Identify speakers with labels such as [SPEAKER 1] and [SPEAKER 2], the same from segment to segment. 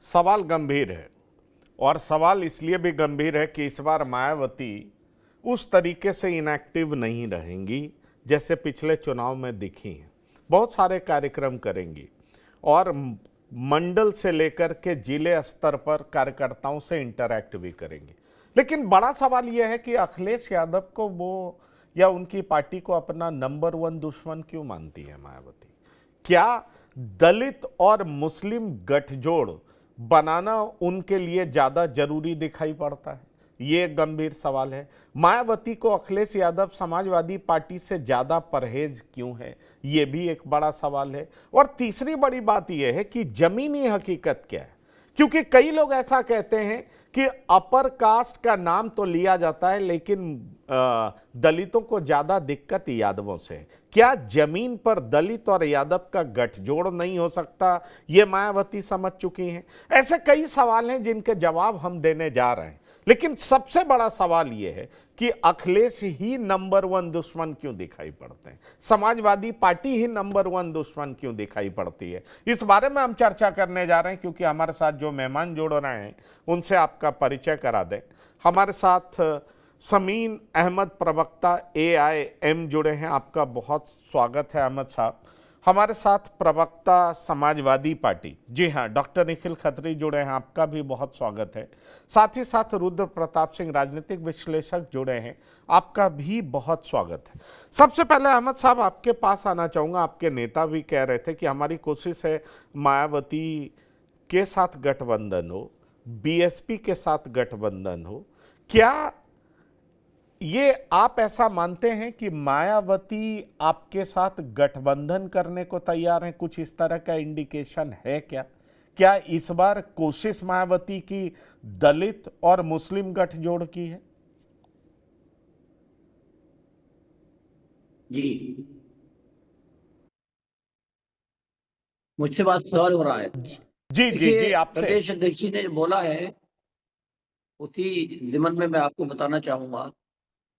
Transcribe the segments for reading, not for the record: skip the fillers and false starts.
[SPEAKER 1] सवाल गंभीर है और सवाल इसलिए भी गंभीर है कि इस बार मायावती उस तरीके से इनएक्टिव नहीं रहेंगी जैसे पिछले चुनाव में दिखी हैं। बहुत सारे कार्यक्रम करेंगी और मंडल से लेकर के जिले स्तर पर कार्यकर्ताओं से इंटरैक्ट भी करेंगी। लेकिन बड़ा सवाल यह है कि अखिलेश यादव को वो या उनकी पार्टी को अपना नंबर 1 दुश्मन क्यों मानती है मायावती? क्या दलित और मुस्लिम गठजोड़ बनाना उनके लिए ज्यादा जरूरी दिखाई पड़ता है? ये एक गंभीर सवाल है। मायावती को अखिलेश यादव समाजवादी पार्टी से ज्यादा परहेज क्यों है? ये भी एक बड़ा सवाल है। और तीसरी बड़ी बात यह है कि जमीनी हकीकत क्या है, क्योंकि कई लोग ऐसा कहते हैं कि अपर कास्ट का नाम तो लिया जाता है लेकिन दलितों को ज्यादा दिक्कत यादवों से है। क्या जमीन पर दलित और यादव का गठजोड़ नहीं हो सकता? ये मायावती समझ चुकी हैं। ऐसे कई सवाल हैं जिनके जवाब हम देने जा रहे हैं, लेकिन सबसे बड़ा सवाल यह है कि अखिलेश ही नंबर 1 दुश्मन क्यों दिखाई पड़ते हैं? समाजवादी पार्टी ही नंबर 1 दुश्मन क्यों दिखाई पड़ती है? इस बारे में हम चर्चा करने जा रहे हैं, क्योंकि हमारे साथ जो मेहमान जुड़ रहे हैं उनसे आपका परिचय करा दें। हमारे साथ समीन अहमद, प्रवक्ता AIM जुड़े हैं। आपका बहुत स्वागत है अहमद साहब। हमारे साथ प्रवक्ता समाजवादी पार्टी, जी हाँ, डॉक्टर निखिल खत्री जुड़े हैं। आपका भी बहुत स्वागत है। साथ ही साथ रुद्र प्रताप सिंह, राजनीतिक विश्लेषक जुड़े हैं। आपका भी बहुत स्वागत है। सबसे पहले अहमद साहब आपके पास आना चाहूँगा। आपके नेता भी कह रहे थे कि हमारी कोशिश है मायावती के साथ गठबंधन हो, BSP के साथ गठबंधन हो। क्या ये आप ऐसा मानते हैं कि मायावती आपके साथ गठबंधन करने को तैयार हैं? कुछ इस तरह का इंडिकेशन है क्या? क्या इस बार कोशिश मायावती की दलित और मुस्लिम गठजोड़ की है?
[SPEAKER 2] जी, मुझसे बात सवाल हो रहा है।
[SPEAKER 1] जी जी जी, आपसे।
[SPEAKER 2] प्रदेश अध्यक्ष जी ने जो बोला है उसी जिमन में मैं आपको बताना चाहूंगा।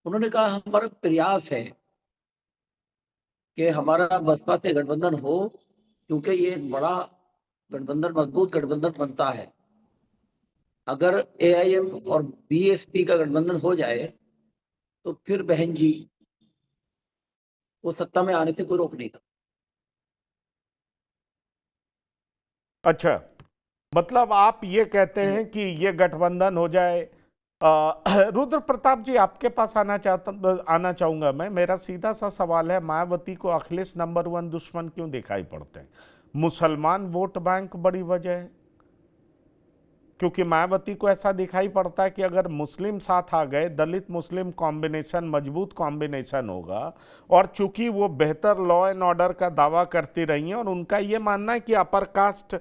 [SPEAKER 2] उन्होंने कहा हमारा प्रयास है कि हमारा बसपा से गठबंधन हो, क्योंकि ये एक बड़ा गठबंधन, मजबूत गठबंधन बनता है। अगर AIM और BSP का गठबंधन हो जाए तो फिर बहन जी वो सत्ता में आने से कोई रोक नहीं था।
[SPEAKER 1] अच्छा, मतलब आप ये कहते हैं कि ये गठबंधन हो जाए। रुद्र प्रताप जी, आपके पास आना चाहूंगा मैं। मेरा सीधा सा सवाल है, मायावती को अखिलेश नंबर 1 दुश्मन क्यों दिखाई पड़ते हैं? मुसलमान वोट बैंक बड़ी वजह है, क्योंकि मायावती को ऐसा दिखाई पड़ता है कि अगर मुस्लिम साथ आ गए, दलित मुस्लिम कॉम्बिनेशन मजबूत कॉम्बिनेशन होगा। और चूंकि वो बेहतर लॉ एंड ऑर्डर का दावा करती रही हैं और उनका ये मानना है कि अपर कास्ट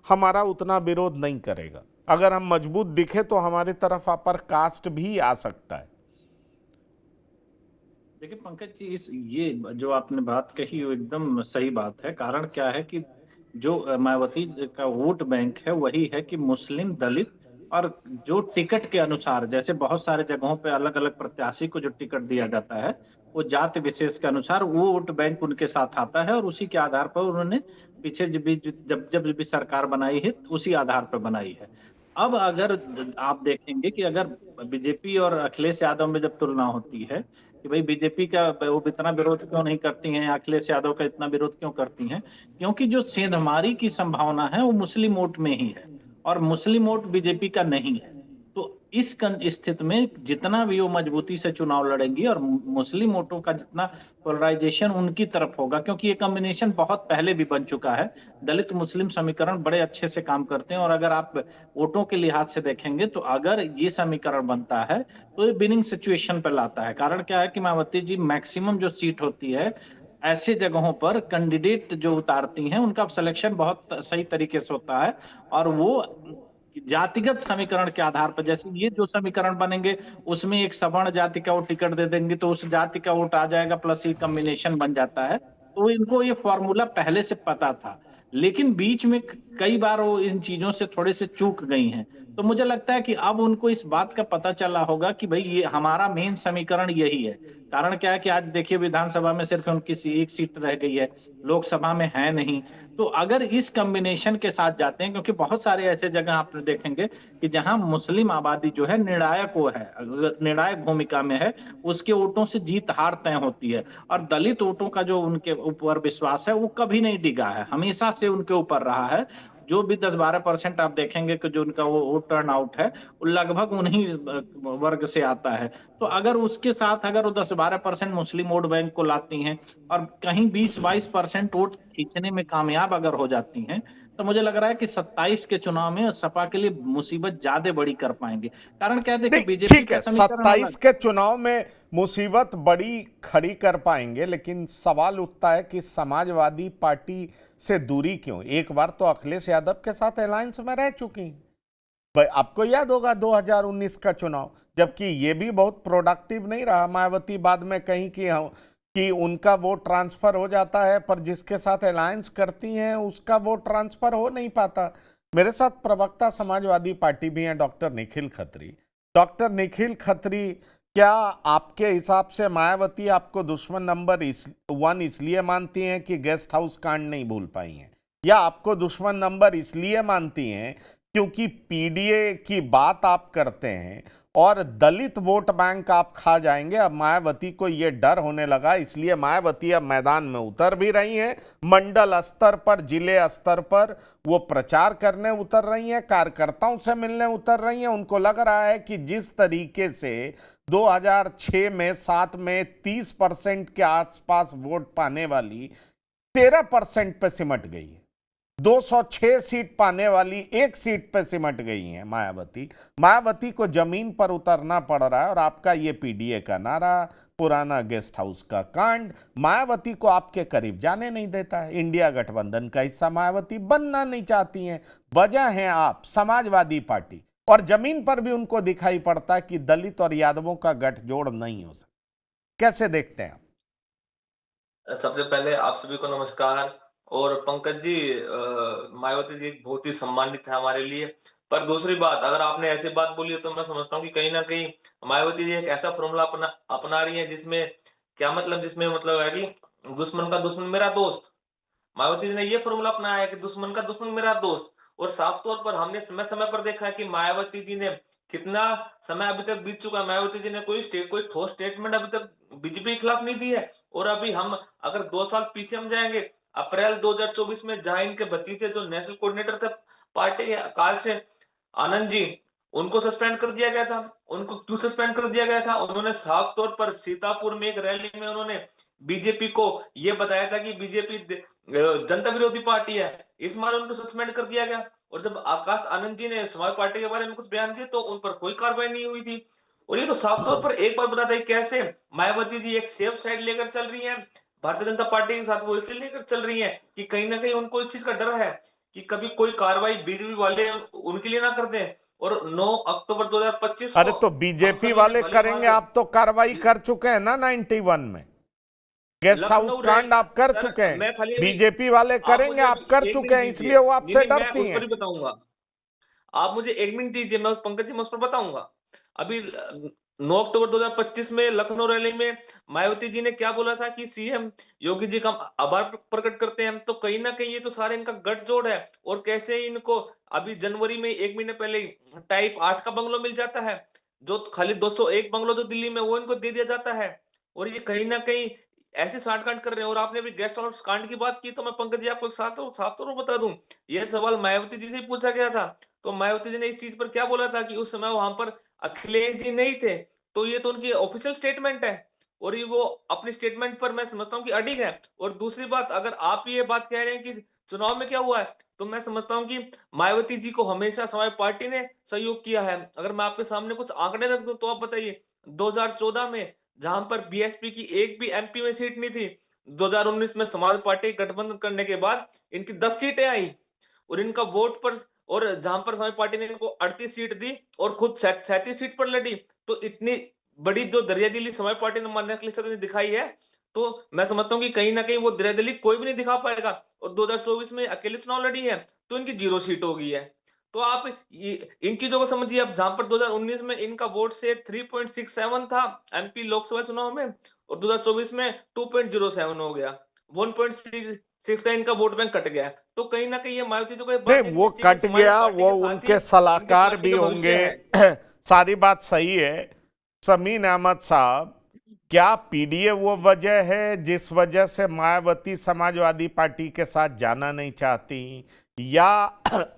[SPEAKER 1] हमारा उतना विरोध नहीं करेगा, अगर हम मजबूत दिखे तो हमारी तरफ अपर कास्ट भी आ सकता है।
[SPEAKER 3] देखिए पंकज जी, इस ये जो आपने बात कही वो एकदम सही बात है। कारण क्या है कि जो मायावती का वोट बैंक है वही है कि मुस्लिम, दलित और जो टिकट के अनुसार, जैसे बहुत सारे जगहों पे अलग अलग प्रत्याशी को जो टिकट दिया जाता है वो जाति विशेष के अनुसार वो वोट बैंक उनके साथ आता है, और उसी के आधार पर उन्होंने पीछे जब जब भी सरकार बनाई है उसी आधार पर बनाई है। अब अगर आप देखेंगे कि अगर बीजेपी और अखिलेश यादव में जब तुलना होती है कि भाई बीजेपी का वो इतना विरोध क्यों नहीं करती हैं, अखिलेश यादव का इतना विरोध क्यों करती हैं, क्योंकि जो सेंधमारी की संभावना है वो मुस्लिम वोट में ही है और मुस्लिम वोट बीजेपी का नहीं है। तो इस स्थिति में जितना भी वो मजबूती से चुनाव लड़ेंगी और मुस्लिम वोटों का जितना पोलराइजेशन उनकी तरफ होगा, क्योंकि ये कॉम्बिनेशन बहुत पहले भी बन चुका है। दलित मुस्लिम समीकरण बड़े अच्छे से काम करते हैं, और अगर आप वोटों के लिहाज से देखेंगे तो अगर ये समीकरण बनता है तो ये विनिंग सिचुएशन पर लाता है। कारण क्या है कि मायावती जी मैक्सिमम जो सीट होती है ऐसे जगहों पर कैंडिडेट जो उतारती हैं उनका सिलेक्शन बहुत सही तरीके से होता है, और वो जातिगत समीकरण के आधार पर, जैसे ये जो समीकरण बनेंगे उसमें एक सवर्ण जाति का वो टिकट दे देंगे तो उस जाति का वोट आ जाएगा, प्लस ये कॉम्बिनेशन बन जाता है। तो इनको ये फॉर्मूला पहले से पता था, लेकिन बीच में कई बार वो इन चीजों से थोड़े से चूक गई हैं। तो मुझे लगता है कि अब उनको इस बात का पता चला होगा कि भाई ये हमारा मेन समीकरण यही है। कारण क्या है कि आज देखिए विधानसभा में सिर्फ उनकी एक सीट रह गई है, लोकसभा में है नहीं। तो अगर इस कॉम्बिनेशन के साथ जाते हैं, क्योंकि बहुत सारे ऐसे जगह आप देखेंगे कि जहां मुस्लिम आबादी जो है निर्णायक वो है, अगर निर्णायक भूमिका में है, उसके वोटों से जीत हार तय होती है। और दलित वोटों का जो उनके ऊपर विश्वास है वो कभी नहीं डिगा है, हमेशा से उनके ऊपर रहा है। जो भी 10-12% आप देखेंगे कि जो उनका वो टर्न आउट है, वो लगभग उन्हीं वर्ग से आता है। तो अगर उसके साथ अगर वो 10-12% मुस्लिम वोट बैंक को लाती हैं और कहीं 20-22% वोट खींचने में कामयाब अगर हो जाती हैं, तो मुझे लग रहा है कि 27 के चुनाव में सपा के लिए मुसीबत ज्यादा बड़ी कर पाएंगे। कारण क्या है, देखिए
[SPEAKER 1] नहीं,
[SPEAKER 3] बीजेपी
[SPEAKER 1] ठीक
[SPEAKER 3] का
[SPEAKER 1] है,
[SPEAKER 3] समीकरण
[SPEAKER 1] 27
[SPEAKER 3] अलग।
[SPEAKER 1] के चुनाव में मुसीबत बड़ी खड़ी कर पाएंगे, लेकिन सवाल उठता है कि समाजवादी पार्टी से दूरी क्यों? एक बार तो अखिलेश यादव के साथ अलायंस में रह चुकी हैं। भाई, आपको याद होगा 2019 का चुनाव, जबकि ये भी बहुत प्रोडक्टिव नहीं रहा। मायावती बाद में कहीं कि उनका वोट ट्रांसफर हो जाता है, पर जिसके साथ अलायंस करती हैं उसका वोट ट्रांसफर हो नहीं पाता। मेरे साथ प्रवक्ता समाजवादी पार्टी भी हैं, डॉक्टर निखिल खत्री। डॉक्टर निखिल खत्री, क्या आपके हिसाब से मायावती आपको दुश्मन नंबर 1 इसलिए मानती हैं कि गेस्ट हाउस कांड नहीं भूल पाई हैं, या आपको दुश्मन नंबर इसलिए मानती हैं क्योंकि पीडीए की बात आप करते हैं और दलित वोट बैंक आप खा जाएंगे? अब मायावती को यह डर होने लगा, इसलिए मायावती अब मैदान में उतर भी रही हैं। मंडल स्तर पर, जिले स्तर पर वो प्रचार करने उतर रही हैं, कार्यकर्ताओं से मिलने उतर रही हैं। उनको लग रहा है कि जिस तरीके से 2006 में 7 में 30% के आसपास वोट पाने वाली 13% पे सिमट गई है, 206 सीट पाने वाली 1 सीट पे सिमट गई हैं मायावती को जमीन पर उतरना पड़ रहा है। और आपका ये पीडीए का नारा, पुराना गेस्ट हाउस का कांड मायावती को आपके करीब जाने नहीं देता है। इंडिया गठबंधन का हिस्सा मायावती बनना नहीं चाहती हैं। वजह है आप समाजवादी पार्टी, और जमीन पर भी उनको दिखाई पड़ता है कि दलित और यादवों का गठजोड़ नहीं हो सकता। कैसे देखते हैं आप?
[SPEAKER 4] सबसे पहले आप सभी को नमस्कार। और पंकज जी, मायावती जी बहुत ही सम्मानित है हमारे लिए। पर दूसरी बात, अगर आपने ऐसी बात बोली है तो मैं समझता हूँ कि कहीं ना कहीं मायावती जी एक ऐसा फॉर्मूला अपना रही है जिसमें क्या मतलब, जिसमें मतलब है कि दुश्मन का दुश्मन मेरा दोस्त। मायावती जी ने ये फॉर्मूला अपनाया है कि दुश्मन का दुश्मन मेरा दोस्त। और साफ तौर पर हमने समय समय पर देखा है कि मायावती जी ने कितना समय अभी तक बीत चुका है, मायावती जी ने कोई ठोस स्टेटमेंट अभी तक बीजेपी के खिलाफ नहीं दी है। और अभी हम अगर 2 साल पीछे हम जाएंगे, अप्रैल 2024 में जहां इनके भतीजे जो नेशनल कोऑर्डिनेटर थे पार्टी के काल से, आनंद जी, उनको सस्पेंड कर दिया गया था। उनको क्यों सस्पेंड कर दिया गया था? उन्होंने साफ तौर पर सीतापुर में एक रैली में उन्होंने बीजेपी को यह बताया था कि बीजेपी जनता विरोधी पार्टी है। इस मारे उनको सस्पेंड कर दिया गया। और जब आकाश आनंद जी ने समाज पार्टी के बारे में कुछ बयान दिए तो उन पर कोई कार्रवाई नहीं हुई थी। और ये तो साफ तौर पर एक बात बताता है कैसे मायावती जी एक सेफ साइड लेकर चल रही है भारतीय जनता पार्टी के साथ। वो इसलिए लेकर चल रही है कि कहीं ना कहीं उनको इस चीज का डर है कि कभी कोई कार्रवाई बीजेपी वाले उनके लिए ना कर दें। और 9 अक्टूबर 2025
[SPEAKER 1] अरे
[SPEAKER 4] को
[SPEAKER 1] तो
[SPEAKER 4] हम
[SPEAKER 1] बीजेपी
[SPEAKER 4] सभी ने
[SPEAKER 1] वाले
[SPEAKER 4] भली
[SPEAKER 1] करेंगे,
[SPEAKER 4] भांति
[SPEAKER 1] आप तो कार्रवाई कर चुके हैं ना 91 में। गेस्ट हाउस
[SPEAKER 4] लखनऊ
[SPEAKER 1] कांड
[SPEAKER 4] रैली।
[SPEAKER 1] आप कर
[SPEAKER 4] सर
[SPEAKER 1] चुके हैं,
[SPEAKER 4] मैं खाली अभी,
[SPEAKER 1] बीजेपी वाले
[SPEAKER 4] आप
[SPEAKER 1] करेंगे,
[SPEAKER 4] मुझे
[SPEAKER 1] आप कर
[SPEAKER 4] अभी एक
[SPEAKER 1] चुके
[SPEAKER 4] मिनट
[SPEAKER 1] हैं,
[SPEAKER 4] दीजिए।
[SPEAKER 1] इसलिए वो
[SPEAKER 4] नहीं
[SPEAKER 1] आपसे
[SPEAKER 4] नहीं, मैं
[SPEAKER 1] डरती
[SPEAKER 4] उस
[SPEAKER 1] हैं।
[SPEAKER 4] पर ही बताऊंगा। आप मुझे 1 मिनट दीजिए, मैं पंकज जी मैं उस पर बताऊंगा। अभी 9 अक्टूबर 2025 में लखनऊ रैली में मायावती जी ने क्या बोला था कि सीएम योगी जी का हम आभार प्रकट करते हैं। तो कहीं ना कहीं ये तो सारे इनका गठजोड़ है। और कैसे इनको अभी जनवरी में 1 महीने पहले टाइप 8 का बंगलो मिल जाता है, जो खाली 201 बंगलो जो दिल्ली में, वो इनको दे दिया जाता है। और ये कहीं ना कहीं ऐसे सांठगांठ कर रहे हैं। और आपने अभी गेस्ट हाउस कांड की बात की, तो मैं पंकज जी आपको एक साथ तो बता दूं, यह सवाल मायावती जी से ही पूछा गया था। तो मायावती जी ने इस चीज पर क्या बोला था कि उस समय वहां पर अखिलेश जी नहीं थे। तो ये तो उनकी ऑफिशियल स्टेटमेंट है। और ये वो अपनी स्टेटमेंट पर मैं समझता हूँ कि अडिग है। और दूसरी बात, अगर आप ये बात कह रहे हैं कि चुनाव में क्या हुआ है, तो मैं समझता हूँ कि मायावती जी को हमेशा समाज पार्टी ने सहयोग किया है। अगर मैं आपके सामने कुछ आंकड़े रख दूं तो आप बताइए, 2014 में जहां पर बीएसपी की एक भी एमपी में सीट नहीं थी, 2019 में समाज पार्टी गठबंधन करने के बाद इनकी 10 सीटें आई। और इनका वोट पर, और जहां पर समाज पार्टी ने इनको 38 सीट दी और खुद 37 सीट पर लड़ी, तो इतनी बड़ी जो दरियादिली समाज पार्टी ने मानने के लिए दिखाई है, तो मैं समझता हूँ कि कहीं ना कहीं वो दरियादिली कोई भी नहीं दिखा पाएगा। और 2024 में अकेले चुनाव लड़ी है तो इनकी 0 सीट हो गई है। तो आप इन चीजों को समझिए। अब जहां पर 2019 में इनका वोट शेयर 3.67 था एमपी लोकसभा चुनाव में, और 2024 में 2.07 हो गया, 1.6 सिक्स का इनका वोट बैंक कट गया है। तो कहीं ना कहीं ये मायावती तो कोई बात
[SPEAKER 1] नहीं, वो कट गया, वो उनके सलाहकार भी होंगे। सारी बात सही है समीन अहमद साहब। क्या पीडीए वो वजह है जिस वजह से मायावती समाजवादी पार्टी के साथ जाना नहीं चाहती, या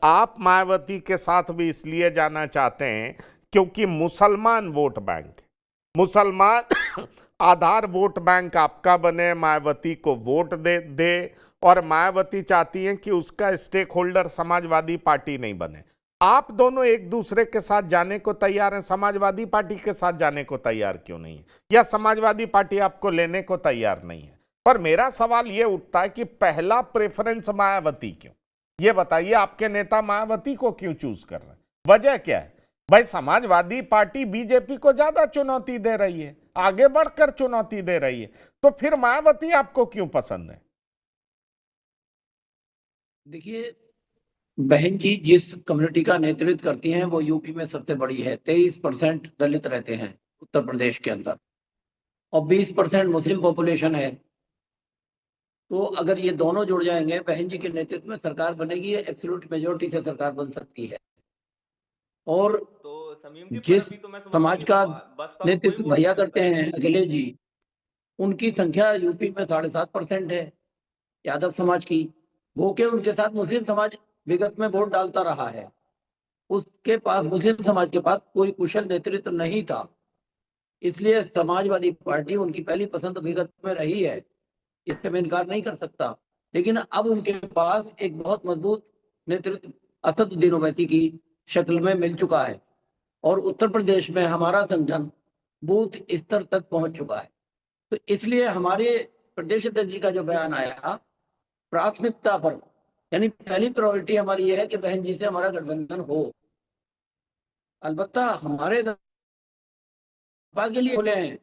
[SPEAKER 1] आप मायावती के साथ भी इसलिए जाना चाहते हैं क्योंकि मुसलमान वोट बैंक, मुसलमान आधार वोट बैंक आपका बने, मायावती को वोट दे और मायावती चाहती हैं कि उसका स्टेक होल्डर समाजवादी पार्टी नहीं बने। आप दोनों एक दूसरे के साथ जाने को तैयार हैं, समाजवादी पार्टी के साथ जाने को तैयार क्यों नहीं है, या समाजवादी पार्टी आपको लेने को तैयार नहीं है? पर मेरा सवाल यह उठता है कि पहला प्रेफरेंस मायावती क्यों? ये बताइए, आपके नेता मायावती को क्यों चूज कर रहे हैं? वजह क्या है? भाई समाजवादी पार्टी बीजेपी को ज्यादा चुनौती दे रही है, आगे बढ़कर चुनौती दे रही है, तो फिर मायावती आपको क्यों पसंद है?
[SPEAKER 2] देखिए, बहन जी जिस कम्युनिटी का नेतृत्व करती हैं वो यूपी में सबसे बड़ी है। 23% दलित रहते हैं उत्तर प्रदेश के अंदर और 20% मुस्लिम पॉपुलेशन है। तो अगर ये दोनों जुड़ जाएंगे, बहन जी के नेतृत्व में सरकार बनेगी, एब्सोल्यूट मेजोरिटी से सरकार बन सकती है। और
[SPEAKER 4] तो समीम जी, पर
[SPEAKER 2] जिस
[SPEAKER 4] अभी तो मैं समझ
[SPEAKER 2] समाज का
[SPEAKER 4] बसपा को कोई
[SPEAKER 2] नेतृत्व
[SPEAKER 4] वोट
[SPEAKER 2] भैया
[SPEAKER 4] नहीं
[SPEAKER 2] करते
[SPEAKER 4] करता है।
[SPEAKER 2] हैं अखिलेश जी, उनकी संख्या यूपी में 7.5% है यादव समाज की। वो के उनके साथ मुस्लिम समाज विगत में वोट डालता रहा है। उसके पास, मुस्लिम समाज के पास कोई कुशल नेतृत्व नहीं था, इसलिए समाजवादी पार्टी उनकी पहली पसंद विगत में रही है, इससे मैं इनकार नहीं कर सकता। लेकिन अब उनके पास एक बहुत मजबूत नेतृत्व असदुद्दीन ओवैसी की शक्ल में मिल चुका है और उत्तर प्रदेश में हमारा संगठन बूथ स्तर तक पहुंच चुका है। तो इसलिए हमारे प्रदेश अध्यक्ष जी का जो बयान आया प्राथमिकता पर, यानी पहली प्रायोरिटी हमारी ये है कि बहन जी से हमारा गठबंधन हो। अलबत्ता हमारे दफा के लिए बोले हैं,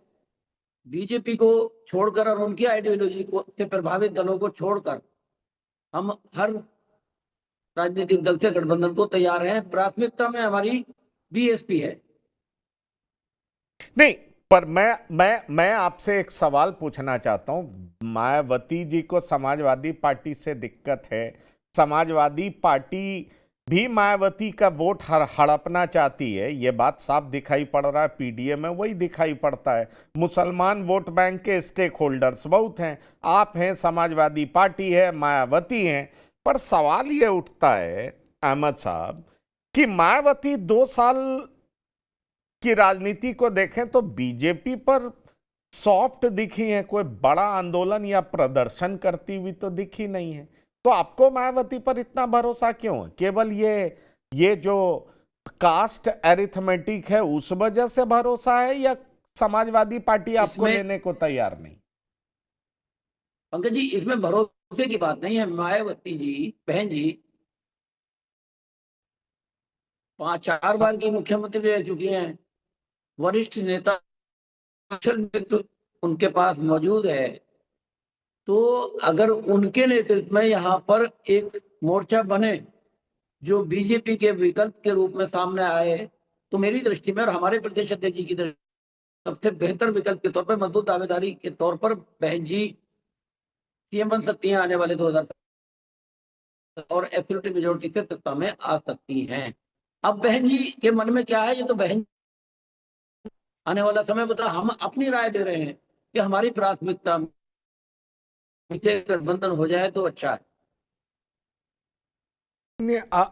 [SPEAKER 2] बीजेपी को छोड़कर और उनकी आइडियोलॉजी को से प्रभावित दलों को छोड़कर हम हर राजनीतिक दल से गठबंधन को तैयार हैं। प्राथमिकता में हमारी बीएसपी है।
[SPEAKER 1] नहीं, पर मैं आपसे एक सवाल पूछना चाहता हूं। मायावती जी को समाजवादी पार्टी से दिक्कत है, समाजवादी पार्टी भी मायावती का वोट हड़पना चाहती है, ये बात साफ दिखाई पड़ रहा है, पीडीए में वही दिखाई पड़ता है। मुसलमान वोट बैंक के स्टेक होल्डर्स बहुत हैं, आप हैं, समाजवादी पार्टी है, मायावती हैं। पर सवाल ये उठता है अहमद साहब कि मायावती 2 साल की राजनीति को देखें तो बीजेपी पर सॉफ्ट दिखी है, कोई बड़ा आंदोलन या प्रदर्शन करती हुई तो दिखी नहीं है। तो आपको मायावती पर इतना भरोसा क्यों है? केवल ये जो कास्ट एरिथमेटिक है उस वजह से भरोसा है, या समाजवादी पार्टी आपको लेने को तैयार नहीं?
[SPEAKER 2] पंकज जी, इसमें भरोसे की बात नहीं है। मायावती जी, बहन जी 4 बार की मुख्यमंत्री रह चुकी हैं, वरिष्ठ नेता नेतृत्व उनके पास मौजूद है। तो अगर उनके नेतृत्व में यहाँ पर एक मोर्चा बने जो बीजेपी के विकल्प के रूप में सामने आए, तो मेरी दृष्टि में और हमारे प्रदेश अध्यक्ष जी की दृष्टि सबसे बेहतर विकल्प के तौर पर, मजबूत दावेदारी के तौर पर बहन जी सीएम बन सकती हैं आने वाले 2000 और एब्सोल्यूट मेजोरिटी से सत्ता में आ सकती हैं। अब बहन जी के मन में क्या है, ये तो बहन आने वाला समय बता। हम अपनी राय दे रहे हैं कि हमारी प्राथमिकता से गठबंधन हो जाए तो अच्छा है।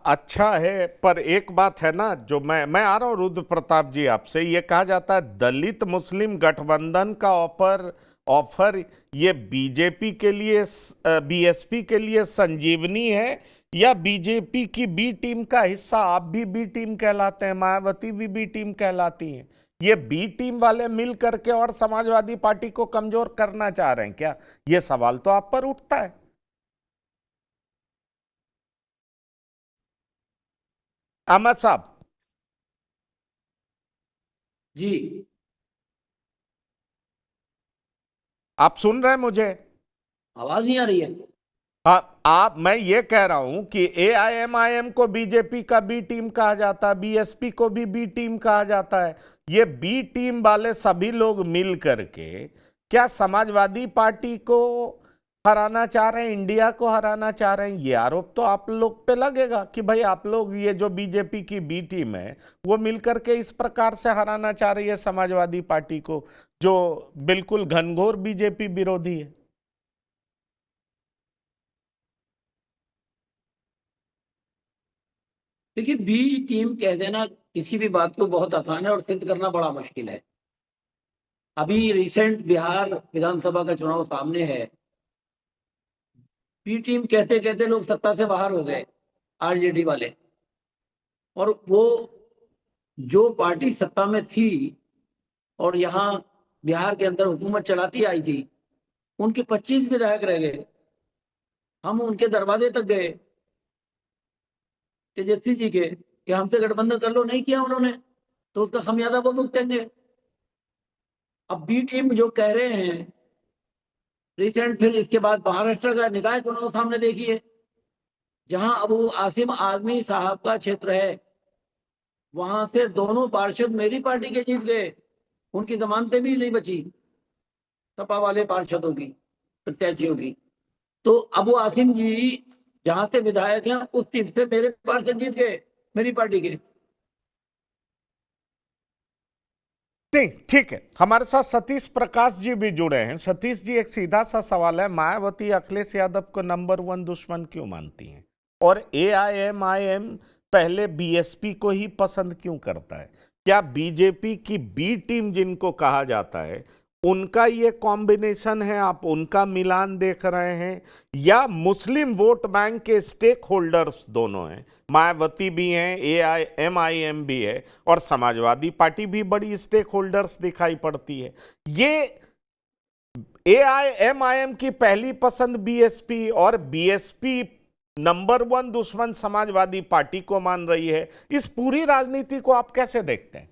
[SPEAKER 1] अच्छा है, पर एक बात है ना, जो मैं आ रहा हूं रुद्र प्रताप जी आपसे। ये कहा जाता है दलित मुस्लिम गठबंधन का ऑफर ये बीजेपी के लिए, बीएसपी के लिए संजीवनी है, या बीजेपी की बी टीम का हिस्सा? आप भी बी टीम कहलाते हैं, मायावती भी बी टीम कहलाती हैं। ये बी टीम वाले मिल करके और समाजवादी पार्टी को कमजोर करना चाह रहे हैं क्या? ये सवाल तो आप पर उठता है अहमद साहब।
[SPEAKER 2] जी,
[SPEAKER 1] आप सुन रहे हैं मुझे?
[SPEAKER 2] आवाज नहीं आ रही है?
[SPEAKER 1] हाँ, मैं ये कह रहा हूं कि एआईएमआईएम को बीजेपी का बी टीम कहा जाता है, बीएसपी को भी बी टीम कहा जाता है। ये बी टीम वाले सभी लोग मिल करके क्या समाजवादी पार्टी को हराना चाह रहे हैं, इंडिया को हराना चाह रहे हैं। ये आरोप तो आप लोग पे लगेगा कि भाई आप लोग, ये जो बीजेपी की बी टीम है वो मिलकर के इस प्रकार से हराना चाह रही है समाजवादी पार्टी को, जो बिल्कुल घनघोर बीजेपी विरोधी है।
[SPEAKER 2] देखिए, बी टीम कह देना किसी भी बात को बहुत आसान है और सिद्ध करना बड़ा मुश्किल है। अभी रिसेंट बिहार विधानसभा का चुनाव सामने है, बी टीम कहते कहते लोग सत्ता से बाहर हो गए, आरजेडी वाले। और वो जो पार्टी सत्ता में थी और यहाँ बिहार के अंदर हुकूमत चलाती आई थी, उनके 25 विधायक रह गए। हम उनके दरवाजे तक गए तेजस्वी जी के कि हमसे गठबंधन कर लो, नहीं किया उन्होंने, तो उसका खमियाजा वो भुगतेंगे। अब बी टीम जो कह रहे हैं रिसेंट, फिर इसके बाद महाराष्ट्र का निकाय चुनाव सामने देखिए, जहां अबू आसिम आजमी साहब का क्षेत्र है, वहां से दोनों पार्षद मेरी पार्टी के जीत गए, उनकी जमानतें भी नहीं बची सपा वाले पार्षदों की, प्रत्याशियों की। तो अबू आसिम जी जहां से विधायक हैं, उस सीट से मेरे पार्षद जीत गए, मेरी पार्टी के।
[SPEAKER 1] नहीं, ठीक है, हमारे साथ सतीश प्रकाश जी भी जुड़े हैं। सतीश जी, एक सीधा सा सवाल है, मायावती अखिलेश यादव को नंबर 1 दुश्मन क्यों मानती हैं, और AIMIM पहले बीएसपी को ही पसंद क्यों करता है? क्या बीजेपी की बी टीम जिनको कहा जाता है उनका ये कॉम्बिनेशन है, आप उनका मिलान देख रहे हैं, या मुस्लिम वोट बैंक के स्टेक होल्डर्स दोनों हैं? मायावती भी हैं, AIMIM भी है, और समाजवादी पार्टी भी बड़ी स्टेक होल्डर्स दिखाई पड़ती है। ये AIMIM की पहली पसंद बीएसपी और बीएसपी नंबर 1 दुश्मन समाजवादी पार्टी को मान रही है, इस पूरी राजनीति को आप कैसे देखते हैं?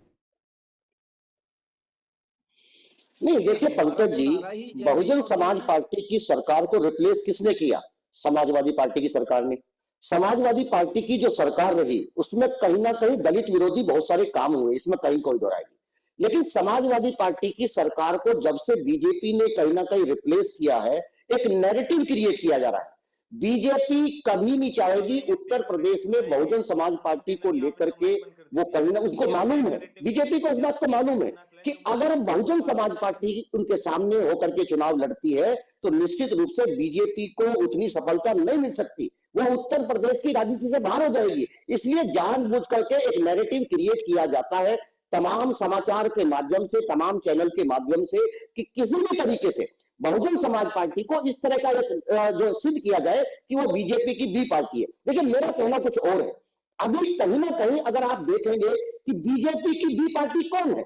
[SPEAKER 5] नहीं, देखिए पंकज जी, बहुजन समाज पार्टी की सरकार को रिप्लेस किसने किया? समाजवादी पार्टी की सरकार ने। समाजवादी पार्टी की जो सरकार रही उसमें कहीं ना कहीं दलित विरोधी बहुत सारे काम हुए, इसमें कहीं कोई दो राय नहीं। लेकिन समाजवादी पार्टी की सरकार को जब से बीजेपी ने कहीं ना कहीं रिप्लेस किया है, एक नैरेटिव क्रिएट किया जा रहा है। बीजेपी कभी नहीं चाहेगी उत्तर प्रदेश में बहुजन समाज पार्टी को लेकर के, वो कहीं ना, उनको मालूम है, बीजेपी को इस बात को मालूम है कि अगर बहुजन समाज पार्टी उनके सामने होकर के चुनाव लड़ती है तो निश्चित रूप से बीजेपी को उतनी सफलता नहीं मिल सकती, वह उत्तर प्रदेश की राजनीति से बाहर हो जाएगी। इसलिए जानबूझ करके एक नैरेटिव क्रिएट किया जाता है तमाम समाचार के माध्यम से, तमाम चैनल के माध्यम से, कि किसी भी तरीके से बहुजन समाज पार्टी को इस तरह का एक जो सिद्ध किया जाए कि वो बीजेपी की बी पार्टी है। लेकिन मेरा कहना कुछ और है। अभी कहीं ना कहीं अगर आप देखेंगे कि बीजेपी की बी पार्टी कौन है,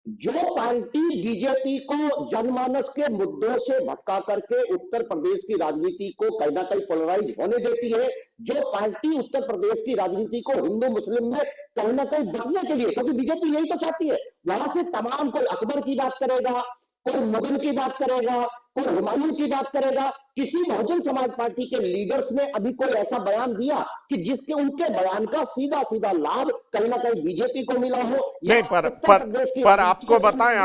[SPEAKER 5] जो पार्टी बीजेपी को जनमानस के मुद्दों से भटका करके उत्तर प्रदेश की राजनीति को कहीं ना कहीं पोलराइज होने देती है, जो पार्टी उत्तर प्रदेश की राजनीति को हिंदू मुस्लिम में कहीं ना कहीं बदलने के लिए, क्योंकि बीजेपी यही तो चाहती है, वहां से तमाम कोई अकबर की बात करेगा, कोई मुगल की बात करेगा, कोई हुमायूं की बात करेगा। किसी बहुजन समाज पार्टी के लीडर्स ने अभी कोई ऐसा बयान दिया कि जिसके उनके बयान का सीधा सीधा लाभ कहीं ना कहीं बीजेपी को मिला हो?
[SPEAKER 1] नहीं, पर आपको बताएं,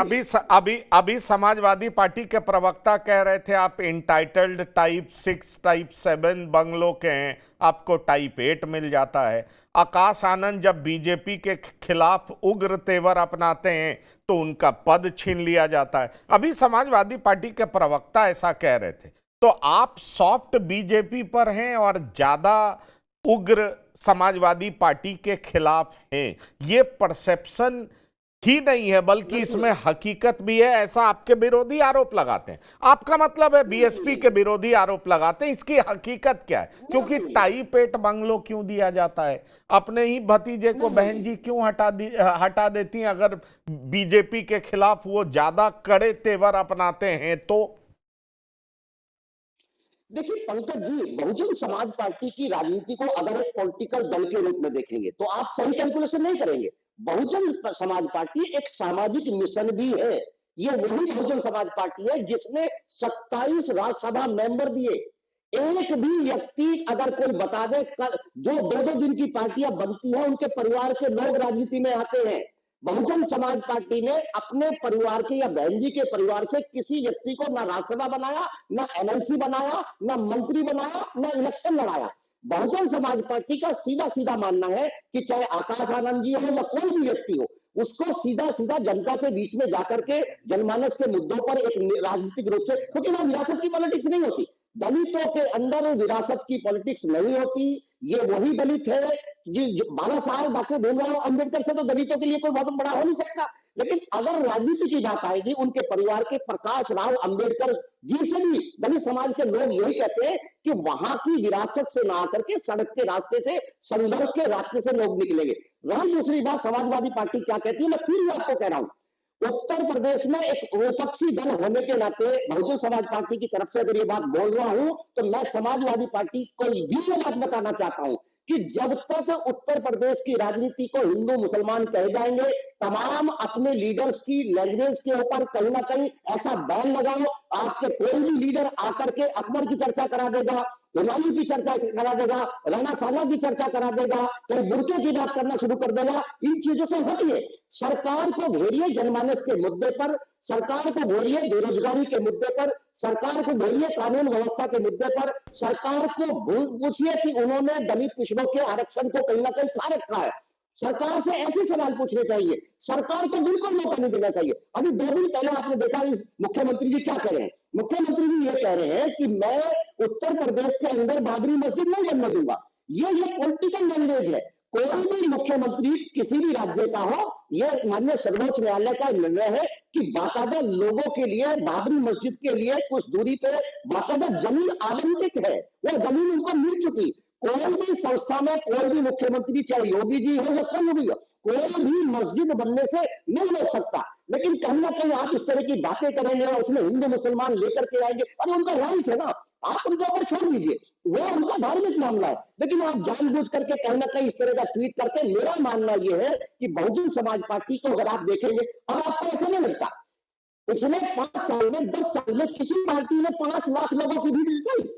[SPEAKER 1] अभी समाजवादी पार्टी के प्रवक्ता कह रहे थे आप इंटाइटल्ड टाइप 6 टाइप 7 बंगलों के हैं, आपको टाइप 8 मिल जाता है। आकाश आनंद जब बीजेपी के खिलाफ उग्र तेवर अपनाते हैं तो उनका पद छीन लिया जाता है। अभी समाजवादी पार्टी के प्रवक्ता ऐसा कह रहे थे, तो आप सॉफ्ट बीजेपी पर हैं और ज्यादा उग्र समाजवादी पार्टी के खिलाफ हैं, ये परसेप्शन ही नहीं है बल्कि इसमें हकीकत भी है, ऐसा आपके विरोधी आरोप लगाते हैं। आपका मतलब है बीएसपी के विरोधी आरोप लगाते हैं, इसकी हकीकत क्या है? क्योंकि टाइप 8 बंगलो क्यों दिया जाता है? अपने ही भतीजे को बहन जी क्यों हटा देती हैं अगर बीजेपी के खिलाफ वो ज्यादा कड़े तेवर अपनाते हैं तो?
[SPEAKER 5] देखिए पंकज जी, बहुजन समाज पार्टी की राजनीति को अगर एक पॉलिटिकल दल के रूप में देखेंगे तो आप सही कैलकुलेशन नहीं करेंगे। बहुजन समाज पार्टी एक सामाजिक मिशन भी है। ये वही बहुजन समाज पार्टी है जिसने 27 राज्यसभा मेंबर दिए। एक भी व्यक्ति अगर कोई बता दे, जो 2-2 दिन की पार्टियां बनती हैं उनके परिवार के लोग राजनीति में आते हैं। बहुजन समाज पार्टी ने अपने परिवार के या बहन जी के परिवार से किसी व्यक्ति को ना राज्यसभा बनाया, ना एमएलसी बनाया, ना मंत्री बनाया, ना इलेक्शन लड़ाया। बहुजन समाज पार्टी का सीधा सीधा मानना है कि चाहे आकाश आनंद जी हो या कोई भी व्यक्ति हो, उसको सीधा सीधा जनता के बीच में जाकर के जनमानस के मुद्दों पर एक राजनीतिक रूप से, क्योंकि वहां विरासत की पॉलिटिक्स नहीं होती, दलितों के अंदर विरासत की पॉलिटिक्स नहीं होती। ये वही दलित है बाबा साहब डॉक्टर भीमराव अंबेडकर से तो दलितों के लिए कोई बहुत बड़ा हो नहीं सकता, लेकिन अगर राजनीति की बात आएगी, उनके परिवार के प्रकाश राव अंबेडकर जी से भी दलित समाज के लोग यही कहते हैं कि वहां की विरासत से ना आकर के सड़क के रास्ते से, संघर्ष के रास्ते से लोग निकलेंगे। रही दूसरी बात, समाजवादी पार्टी क्या कहती है, मैं फिर आपको कह रहा हूं, उत्तर प्रदेश में एक विपक्षी दल होने के नाते बहुजन समाज पार्टी की तरफ से अगर ये बात बोल रहा हूं, तो मैं समाजवादी पार्टी को भी ये बात बताना चाहता हूं कि जब तक उत्तर प्रदेश की राजनीति को हिंदू मुसलमान कहे जाएंगे, तमाम अपने लीडर्स की लैंग्वेज के ऊपर कहीं ना कहीं ऐसा बैन लगाओ, आपके कोई भी लीडर आकर के अकबर की चर्चा करा देगा, हुमायूं की चर्चा करा देगा, राणा साहब की चर्चा करा देगा, कहीं बुरके की बात करना शुरू कर देगा। इन चीजों से हटिए, सरकार को घेरिए जनमानस के मुद्दे पर, सरकार को घेरिए बेरोजगारी के मुद्दे पर, सरकार को घेरिए कानून व्यवस्था के मुद्दे पर, सरकार को पूछिए कि उन्होंने दलित पिछड़ों के आरक्षण को कहीं ना कहीं खा रखा है। सरकार से ऐसे सवाल पूछने चाहिए, सरकार को बिल्कुल मौका नहीं देना चाहिए। अभी 2 दिन पहले आपने देखा मुख्यमंत्री जी क्या कह रहे हैं, मुख्यमंत्री जी ये कह रहे हैं कि मैं उत्तर प्रदेश के अंदर बाबरी मस्जिद नहीं बनने दूंगा। ये पॉलिटिकल लैंग्वेज है। कोई भी मुख्यमंत्री किसी भी राज्य का हो, यह माननीय सर्वोच्च न्यायालय का निर्णय है कि बाकायदा लोगों के लिए बाबरी मस्जिद के लिए कुछ दूरी पे बाकायदा जमीन आवंटित है, वह जमीन उनको मिल चुकी। कोई भी संस्था में कोई भी मुख्यमंत्री, चाहे योगी जी हो या कोई भी हो, कोई भी मस्जिद बनने से नहीं रोक सकता। लेकिन कहीं ना कहीं आप इस तरह की बातें करेंगे और उसमें हिंदू मुसलमान लेकर के आएंगे, अरे उनका राइट है ना, आप उनके ऊपर छोड़ दीजिए, वो उनका धार्मिक मामला है। लेकिन आप जानबूझ करके कहीं ना कहीं इस तरह का ट्वीट करके, मेरा मानना यह है कि बहुजन समाज पार्टी को अगर आप देखेंगे, अब आपको ऐसा नहीं लगता पिछले 5 साल में 10 साल में किसी पार्टी ने 5 लाख लोगों की भीड़ जुटाई?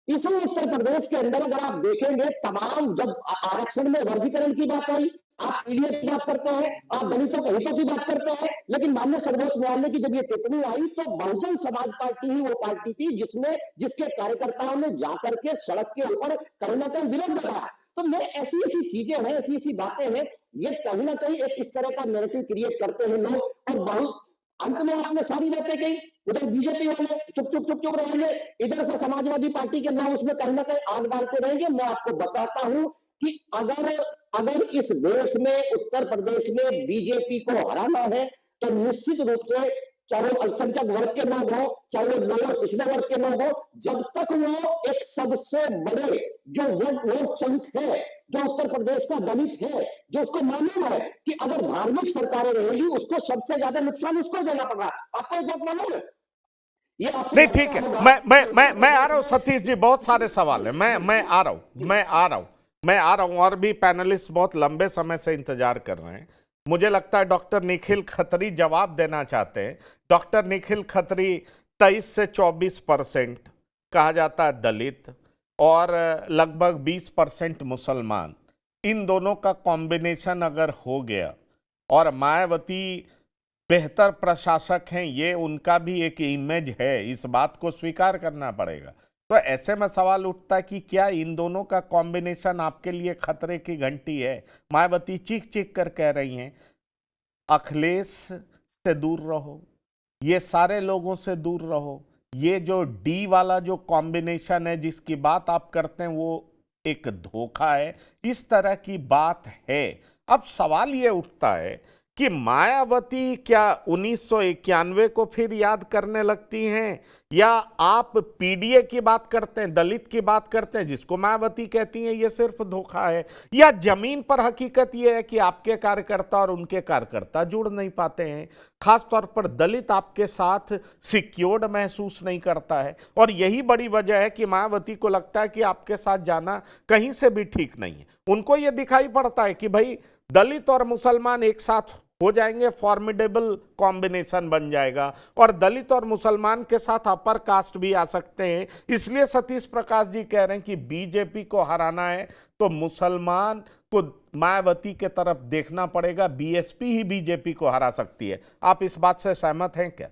[SPEAKER 5] इसी उत्तर प्रदेश के अंदर अगर आप देखेंगे, तमाम जब आरक्षण में वर्गीकरण की बात आई, आप पीडीए की बात करते हैं, आप दलितों के हितों की बात करते हैं, लेकिन माननीय सर्वोच्च न्यायालय की जब ये टिप्पणी आई तो बहुजन समाज पार्टी ही वो पार्टी थी जिसके कार्यकर्ताओं ने जाकर के सड़क के ऊपर कहीं ना कहीं विरोध बताया। तो मैं ऐसी चीजें हैं, ऐसी बातें हैं, ये कहीं ना कहीं एक इस तरह का नैरेटिव क्रिएट करते हैं लोग, और बहुत अंत में आपने सारी बातें कही, उधर बीजेपी वाले चुप रहेंगे, इधर से समाजवादी पार्टी के लोग उसमें कहीं ना कहीं आग डालते रहेंगे। मैं आपको बताता हूं कि अगर इस देश में उत्तर प्रदेश में बीजेपी को हराना है, तो निश्चित रूप से चाहे वो अल्पसंख्यक वर्ग के लोग हो, चाहे वो लोअर पिछड़े वर्ग के लोग हो, जब तक वो एक सबसे बड़े जो वोट संघ है, जो उत्तर प्रदेश का दलित है, जो उसको मालूम है कि अगर धार्मिक सरकारें रहेगी उसको सबसे ज्यादा नुकसान उसको देना पड़ रहा है। आपको एक बात मालूम है? ये
[SPEAKER 1] नहीं, ठीक है, मैं आ रहा हूं सतीश जी, बहुत सारे सवाल है, मैं आ रहा हूं और भी पैनलिस्ट बहुत लंबे समय से इंतजार कर रहे हैं। मुझे लगता है डॉक्टर निखिल खत्री जवाब देना चाहते हैं। डॉक्टर निखिल खत्री, 23 से 24% कहा जाता है दलित और लगभग 20% मुसलमान, इन दोनों का कॉम्बिनेशन अगर हो गया, और मायावती बेहतर प्रशासक हैं, ये उनका भी एक इमेज है, इस बात को स्वीकार करना पड़ेगा। तो ऐसे में सवाल उठता है कि क्या इन दोनों का कॉम्बिनेशन आपके लिए खतरे की घंटी है? मायावती चीख चीख कर कह रही हैं अखिलेश से दूर रहो, ये सारे लोगों से दूर रहो, ये जो डी वाला जो कॉम्बिनेशन है जिसकी बात आप करते हैं वो एक धोखा है, इस तरह की बात है। अब सवाल ये उठता है कि मायावती क्या 1991 को फिर याद करने लगती हैं, या आप पीडीए की बात करते हैं, दलित की बात करते हैं, जिसको मायावती कहती हैं ये सिर्फ धोखा है, या जमीन पर हकीकत ये है कि आपके कार्यकर्ता और उनके कार्यकर्ता जुड़ नहीं पाते हैं, खासतौर पर दलित आपके साथ सिक्योर्ड महसूस नहीं करता है, और यही बड़ी वजह है कि मायावती को लगता है कि आपके साथ जाना कहीं से भी ठीक नहीं है। उनको ये दिखाई पड़ता है कि भाई दलित और मुसलमान एक साथ हो जाएंगे, फॉर्मिडेबल कॉम्बिनेशन बन जाएगा, और दलित और मुसलमान के साथ अपर कास्ट भी आ सकते हैं। इसलिए सतीश प्रकाश जी कह रहे हैं कि बीजेपी को हराना है तो मुसलमान आपको मायावती के तरफ देखना पड़ेगा, बीएसपी ही बीजेपी को हरा सकती है। आप इस बात से सहमत हैं क्या?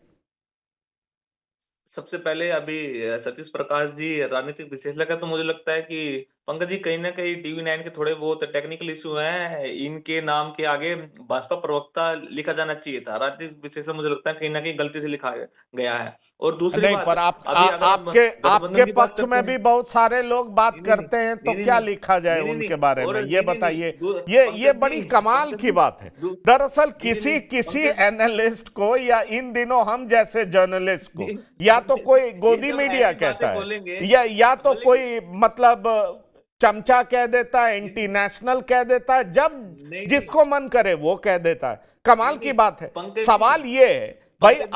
[SPEAKER 4] सबसे पहले अभी सतीश प्रकाश जी राजनीतिक विश्लेषक है, तो मुझे लगता है कि पंकज जी कहीं ना कहीं टीवी9 के थोड़े बहुत टेक्निकल इशू हैं, इनके नाम के आगे भाजपा प्रवक्ता लिखा जाना चाहिए था। राजनीतिक विश्लेषक मुझे लगता है कहीं ना कहीं गलती से लिखा गया है। और दूसरी
[SPEAKER 1] नहीं,
[SPEAKER 4] बात,
[SPEAKER 1] पर
[SPEAKER 4] अभी अगर हम
[SPEAKER 1] आपके
[SPEAKER 4] गठबंधन की बात
[SPEAKER 1] पक्ष
[SPEAKER 4] करते
[SPEAKER 1] में
[SPEAKER 4] हैं,
[SPEAKER 1] भी बहुत सारे लोग बात
[SPEAKER 4] नहीं
[SPEAKER 1] करते हैं, तो
[SPEAKER 4] नहीं
[SPEAKER 1] क्या
[SPEAKER 4] नहीं
[SPEAKER 1] लिखा जाए
[SPEAKER 4] नहीं नहीं
[SPEAKER 1] उनके
[SPEAKER 4] नहीं
[SPEAKER 1] बारे
[SPEAKER 4] और
[SPEAKER 1] में, ये
[SPEAKER 4] नहीं नहीं
[SPEAKER 1] बताइए।
[SPEAKER 4] नहीं
[SPEAKER 1] ये
[SPEAKER 4] पंकज
[SPEAKER 1] बड़ी
[SPEAKER 4] जी,
[SPEAKER 1] कमाल
[SPEAKER 4] पंकज
[SPEAKER 1] की
[SPEAKER 4] जी,
[SPEAKER 1] बात है। दरअसल
[SPEAKER 4] नहीं
[SPEAKER 1] किसी
[SPEAKER 4] नहीं
[SPEAKER 1] किसी
[SPEAKER 4] पंकज
[SPEAKER 1] एनालिस्ट को, या इन दिनों हम जैसे जर्नलिस्ट को,
[SPEAKER 4] नहीं,
[SPEAKER 1] या तो कोई
[SPEAKER 4] ये
[SPEAKER 1] गोदी
[SPEAKER 4] जब
[SPEAKER 1] मीडिया
[SPEAKER 4] ऐसी बातें
[SPEAKER 1] कहता है,
[SPEAKER 4] बोलेंगे,
[SPEAKER 1] या तो
[SPEAKER 4] बोलेंगे
[SPEAKER 1] कोई मतलब चमचा कह देता है, इंटरनेशनल कह देता है, जब
[SPEAKER 4] नहीं नहीं
[SPEAKER 1] जिसको मन करे वो कह देता है। कमाल
[SPEAKER 4] नहीं
[SPEAKER 1] की
[SPEAKER 4] नहीं
[SPEAKER 1] बात है।
[SPEAKER 4] पंकज
[SPEAKER 1] सवाल
[SPEAKER 4] जी,
[SPEAKER 1] ये है भाई,
[SPEAKER 4] पंकज जी,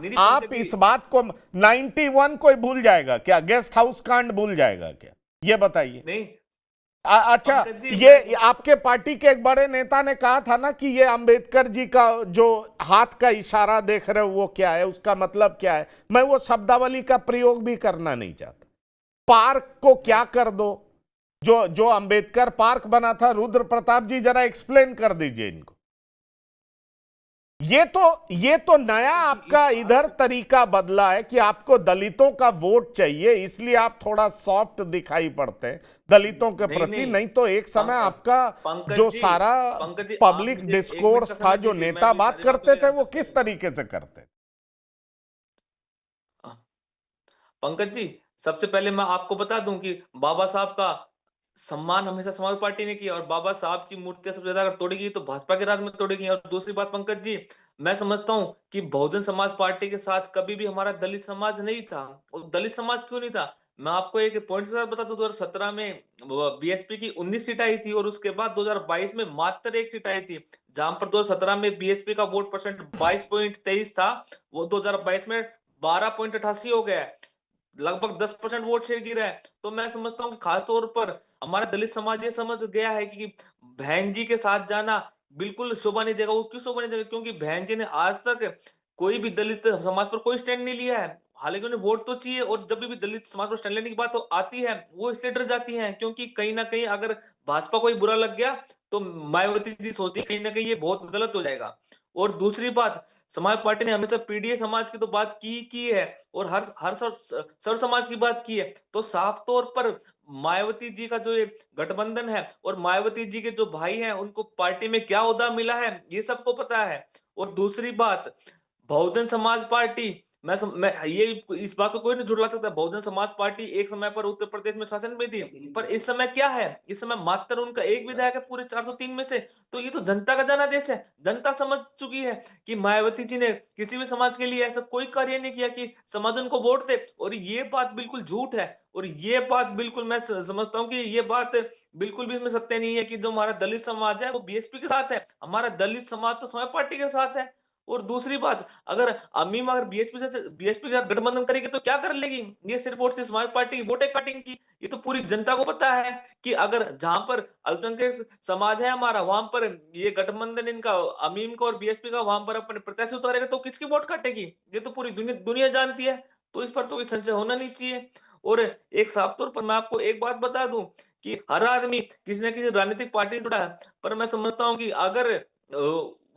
[SPEAKER 4] नहीं नहीं
[SPEAKER 1] आप
[SPEAKER 4] पंकज
[SPEAKER 1] इस
[SPEAKER 4] जी,
[SPEAKER 1] बात को 91 कोई भूल जाएगा क्या? गेस्ट हाउस कांड भूल जाएगा क्या? ये बताइए।
[SPEAKER 4] नहीं
[SPEAKER 1] अच्छा,
[SPEAKER 4] पंकज जी,
[SPEAKER 1] ये आपके पार्टी के एक बड़े नेता ने कहा था ना कि ये अंबेडकर जी का जो हाथ का इशारा देख रहे हो वो क्या है, उसका मतलब क्या है। मैं वो शब्दावली का प्रयोग भी करना नहीं चाहता। पार्क को क्या कर दो, जो जो अंबेडकर पार्क बना था, रुद्र प्रताप जी जरा एक्सप्लेन कर दीजिए इनको। ये तो नया आपका इधर तरीका बदला है कि आपको दलितों का वोट चाहिए, इसलिए आप थोड़ा सॉफ्ट दिखाई पड़ते हैं दलितों के
[SPEAKER 4] नहीं
[SPEAKER 1] प्रति।
[SPEAKER 4] नहीं
[SPEAKER 1] नहीं तो एक समय आपका जो
[SPEAKER 4] जी,
[SPEAKER 1] सारा
[SPEAKER 4] पंकज जी, आप
[SPEAKER 1] पब्लिक
[SPEAKER 4] मुझे 1 मिनट का
[SPEAKER 1] डिस्कोर्स था,
[SPEAKER 4] समय
[SPEAKER 1] जो
[SPEAKER 4] दीजिए, मैं
[SPEAKER 1] नेता
[SPEAKER 4] अभी
[SPEAKER 1] बात
[SPEAKER 4] सारी बातों
[SPEAKER 1] करते
[SPEAKER 4] के
[SPEAKER 1] थे, वो
[SPEAKER 4] आंसर
[SPEAKER 1] किस
[SPEAKER 4] करूंगा।
[SPEAKER 1] तरीके से करते?
[SPEAKER 4] पंकज जी, सबसे पहले मैं आपको बता दूं कि बाबा साहब का सम्मान हमेशा समाजवादी पार्टी ने किया, और बाबा साहब की मूर्तियां सबसे ज्यादा अगर तोड़ेगी तो भाजपा के राज में तोड़ेगी। और दूसरी बात पंकज जी, मैं समझता हूं कि बहुजन समाज पार्टी के साथ कभी भी हमारा दलित समाज नहीं था। और दलित समाज क्यों नहीं था, मैं आपको एक पॉइंट के साथ बता दूं। 2017 में बीएसपी की 19 सीट आई थी, और उसके बाद 2022 में मात्र 1 सीट आई थी। जहां पर 2017 में बीएसपी का वोट परसेंट 22.23 था, वो 2022 में 12.88 हो गया है। लगभग 10% वोट शेयर गिरा है। तो मैं समझता हूँ कि खासतौर पर हमारा दलित समाज ये समझ गया है कि बहन जी के साथ जाना बिल्कुल शोभा नहीं देगा। वो क्यों शोभा नहीं देगा, क्योंकि बहन जी ने आज तक कोई भी दलित समाज पर कोई स्टैंड नहीं लिया है। हालांकि उन्हें वोट तो चाहिए, और जब भी दलित समाज पर स्टैंड लेने की बात तो आती है, वो इसलिए डर जाती है क्योंकि कहीं ना कहीं अगर भाजपा को ही बुरा लग गया तो मायावती जी सोचती है कहीं ना कहीं ये बहुत गलत हो जाएगा। और दूसरी बात, समाज पार्टी ने हमेशा पीडीए समाज की तो बात की है, और हर हर सर्व समाज की बात की है। तो साफ तौर पर मायावती जी का जो ये गठबंधन है, और मायावती जी के जो भाई हैं, उनको पार्टी में क्या ओहदा मिला है ये सबको पता है। और दूसरी बात, बहुजन समाज पार्टी, मैं ये इस बात को कोई नहीं झुठला सकता, बहुजन समाज पार्टी एक समय पर उत्तर प्रदेश में शासन में थी, पर इस समय क्या है, इस समय मात्र उनका एक विधायक है पूरे 403 में से। तो ये तो जनता का जनादेश है। जनता समझ चुकी है कि मायावती जी ने किसी भी समाज के लिए ऐसा कोई कार्य नहीं किया कि समाज उनको वोट दे, और ये बात बिल्कुल झूठ है। और ये बात बिल्कुल मैं समझता हूँ कि ये बात बिल्कुल भी इसमें सत्य नहीं है कि जो हमारा दलित समाज है वो बीएसपी के साथ है। हमारा दलित समाज तो समाज पार्टी के साथ है। और दूसरी बात, अगर अमीम अगर बीएसपी के साथ गठबंधन करेगी तो क्या कर लेगी, ये सिर्फ और सिर्फ समाज पार्टी वोटें काटेंगी। ये तो पूरी जनता को पता है कि अगर जहां पर अल्पसंख्यक समाज है हमारा, वहां पर ये गठबंधन इनका अमीम का और बीएसपी का वहां पर अपने प्रत्याशी उतारेगा तो किसकी वोट काटेगी, ये तो पूरी दुनिया जानती है। तो इस पर तो कोई संशय होना नहीं चाहिए। और एक साफ तौर पर मैं आपको एक बात बता दूं कि हर आदमी किसी न किसी राजनीतिक पार्टी से जुड़ा है, पर मैं समझता हूँ कि अगर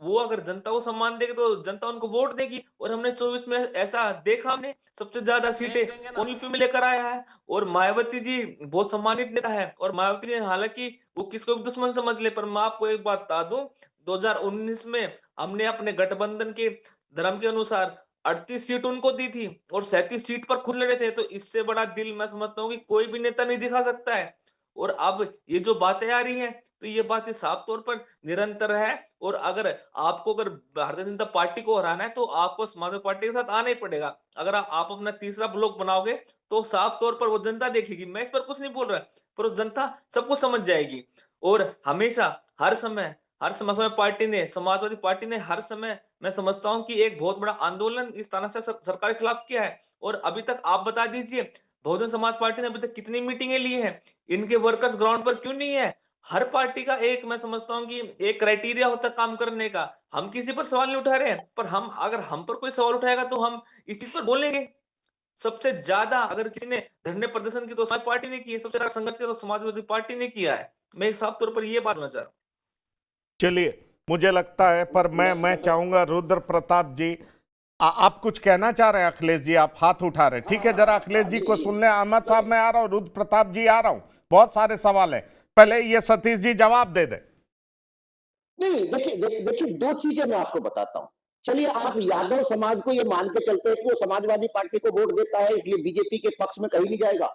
[SPEAKER 4] वो अगर जनता को सम्मान देगी तो जनता उनको वोट देगी। और हमने 24 में ऐसा देखा, हमने सबसे ज्यादा सीटें कौन यूपी में लेकर आया है। और मायावती जी बहुत सम्मानित नेता है, और मायावती जी हालांकि वो किसको भी दुश्मन समझ ले, पर मैं आपको एक बात बता दूं, 2019 में हमने अपने गठबंधन के धर्म के अनुसार 38 सीट उनको दी थी, और 37 सीट पर खुद लड़े थे। तो इससे बड़ा दिल मैं समझता हूँ कि कोई भी नेता नहीं दिखा सकता है। और अब ये जो बातें आ रही हैं, तो ये बातें साफ तौर पर निरंतर है। और अगर आपको अगर भारतीय जनता पार्टी को हराना है तो आपको समाजवादी पार्टी के साथ आना ही पड़ेगा। अगर आप अपना तीसरा ब्लॉक बनाओगे तो साफ तौर पर वो जनता देखेगी। मैं इस पर कुछ नहीं बोल रहा, पर वो जनता सब कुछ समझ जाएगी। और हमेशा हर समाजवादी पार्टी ने समाजवादी पार्टी ने हर समय, मैं समझता हूं कि एक बहुत बड़ा आंदोलन इस तरह से सरकार के खिलाफ किया है। और अभी तक आप बता दीजिए, बहुजन समाज पार्टी ने अभी तक कितनी मीटिंगें ली है, इनके वर्कर्स ग्राउंड पर क्यों नहीं है। हर पार्टी का एक, मैं समझता हूं कि एक क्राइटेरिया होता है काम करने का। हम किसी पर सवाल नहीं उठा रहे हैं, पर हम अगर हम पर कोई सवाल उठाएगा तो हम इस चीज पर बोलेंगे। सबसे ज्यादा अगर किसी ने धरने प्रदर्शन की तो समाज पार्टी ने की है, सबसे ज्यादा संघर्ष किया तो समाजवादी पार्टी ने किया है। मैं एक साफ तौर पर ये बात बोलना चाह रहा हूँ।
[SPEAKER 1] चलिए, मुझे लगता है, पर मैं चाहूंगा रुद्र प्रताप जी, आप कुछ कहना चाह रहे हैं? अखिलेश जी आप हाथ उठा रहे हैं, ठीक है, जरा अखिलेश जी को सुन लें। अहमद साहब मैं आ रहा हूं, रुद्र प्रताप जी आ रहा हूं, बहुत सारे सवाल हैं, पहले ये सतीश जी जवाब दे दें।
[SPEAKER 5] नहीं, देखिए दो चीजें मैं आपको बताता हूं। चलिए, आप यादव समाज को ये मान के चलते हैं कि वो समाजवादी पार्टी को वोट देता है इसलिए बीजेपी के पक्ष में कहीं नहीं जाएगा।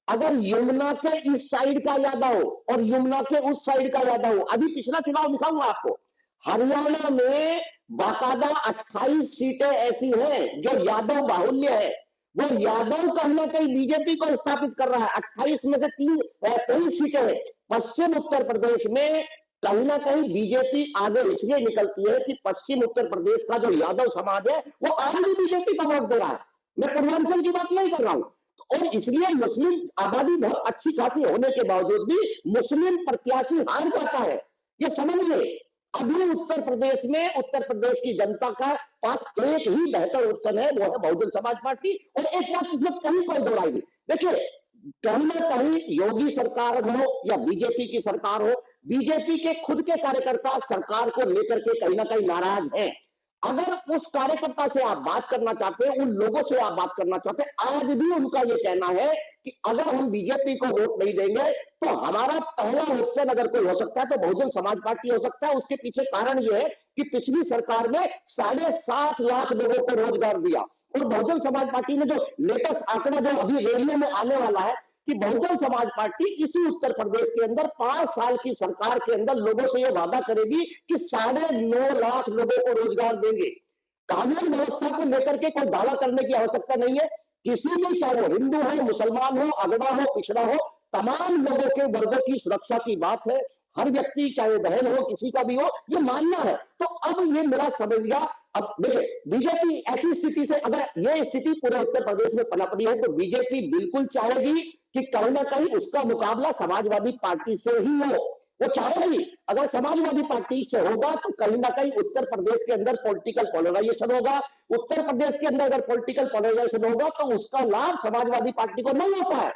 [SPEAKER 5] अगर यमुना के इस साइड का यादव और यमुना के उस साइड का यादव, अभी पिछला चुनाव दिखाऊंगा आपको, हरियाणा में बाकायदा 28 सीटें ऐसी हैं जो यादव बाहुल्य है। वो यादव कहीं ना कहीं बीजेपी को स्थापित कर रहा है। 28 में से 23 सीटें हैं। पश्चिम उत्तर प्रदेश में कहीं ना कहीं बीजेपी आगे इसलिए निकलती है कि पश्चिम उत्तर प्रदेश का जो यादव समाज है वो आज भी बीजेपी का वोट दे रहा है। मैं पूर्वांचल की बात नहीं कर रहा हूं। और इसलिए मुस्लिम आबादी बहुत अच्छी खासी होने के बावजूद भी मुस्लिम प्रत्याशी हार जाता है, ये समझिए। अभी उत्तर प्रदेश में उत्तर प्रदेश की जनता का पास एक ही बेहतर ऑप्शन है, वो है बहुजन समाज पार्टी। और एक बात इसमें कहीं कोई दो राय नहीं। देखिए, कहीं ना कहीं योगी सरकार हो या बीजेपी की सरकार हो, बीजेपी के खुद के कार्यकर्ता सरकार को लेकर के कहीं ना कहीं नाराज हैं। अगर उस कार्यकर्ता से आप बात करना चाहते हैं, उन लोगों से आप बात करना चाहते हैं, आज भी उनका यह कहना है कि अगर हम बीजेपी को वोट नहीं देंगे तो हमारा पहला ऑप्शन अगर कोई हो सकता है तो बहुजन समाज पार्टी हो सकता है। उसके पीछे कारण यह है कि पिछली सरकार में 7.5 लाख लोगों को रोजगार दिया। और बहुजन समाज पार्टी ने जो लेटेस्ट आंकड़ा जो अभी रैलियों में आने वाला है कि बहुजन समाज पार्टी इसी उत्तर प्रदेश के अंदर 5 साल की सरकार के अंदर लोगों से यह वादा करेगी कि 9.5 लाख लोगों को रोजगार देंगे। कानून व्यवस्था को लेकर के कोई दावा करने की आवश्यकता नहीं है। किसी भी, चाहे वो हिंदू हो, मुसलमान हो, अगड़ा हो, पिछड़ा हो, तमाम लोगों के वर्गों की सुरक्षा की बात है। हर व्यक्ति, चाहे बहन हो, किसी का भी हो, ये मानना है। तो अब ये मेरा समझ गया। अब देखिए, बीजेपी ऐसी स्थिति से, अगर ये स्थिति पूरे उत्तर प्रदेश में पनप रही है तो बीजेपी बिल्कुल चाहेगी कि कहीं ना कहीं उसका मुकाबला समाजवादी पार्टी से ही हो। वो चाहेगी अगर समाजवादी पार्टी से होगा तो कहीं ना कहीं उत्तर प्रदेश के अंदर पॉलिटिकल पोलराइजेशन होगा। उत्तर प्रदेश के अंदर अगर पॉलिटिकल पोलराइजेशन होगा तो उसका लाभ समाजवादी पार्टी को नहीं होता है।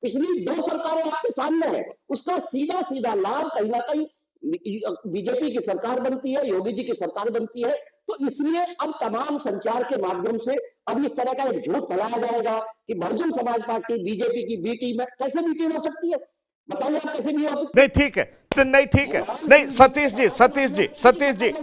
[SPEAKER 5] पिछली 2 सरकारें आपके सामने है, उसका सीधा सीधा लाभ कहीं ना कहीं बीजेपी की सरकार बनती है, योगी जी की सरकार बनती है। तो इसलिए अब तमाम संचार के माध्यम से अब इस तरह का एक झूठ फैलाया जाएगा कि बहुजन समाज पार्टी बीजेपी की बी टीम है। कैसे बी टीम हो सकती है, बताइए आप, कैसे भी हो सकती है?
[SPEAKER 1] नहीं ठीक है, तो नहीं ठीक है, नहीं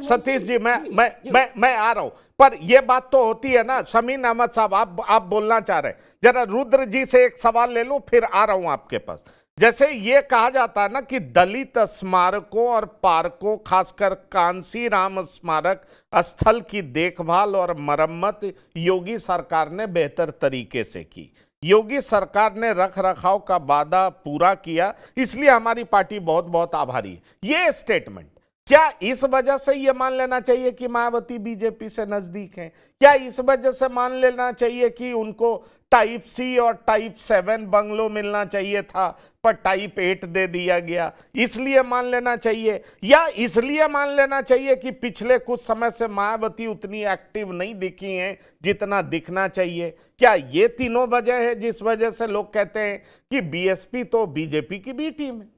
[SPEAKER 1] सतीश जी मैं आ रहा हूं, पर यह बात तो होती है ना। शमीन अहमद साहब आप बोलना चाह रहे हैं, जरा रुद्र जी से एक सवाल ले लूं फिर आ रहा हूं आपके पास। जैसे ये कहा जाता है ना कि दलित स्मारकों और पार्कों, खासकर कांसी राम स्मारक स्थल की देखभाल और मरम्मत योगी सरकार ने बेहतर तरीके से की। योगी सरकार ने रख रखाव का वादा पूरा किया, इसलिए हमारी पार्टी बहुत बहुत आभारी है। ये स्टेटमेंट, क्या इस वजह से ये मान लेना चाहिए कि मायावती बीजेपी से नजदीक हैं? क्या इस वजह से मान लेना चाहिए कि उनको टाइप सी और टाइप 7 बंगलो मिलना चाहिए था पर टाइप 8 दे दिया गया, इसलिए मान लेना चाहिए? या इसलिए मान लेना चाहिए कि पिछले कुछ समय से मायावती उतनी एक्टिव नहीं दिखी हैं जितना दिखना चाहिए? क्या ये तीनों वजह है जिस वजह से लोग कहते हैं कि बीएसपी तो बीजेपी की बी टीम है?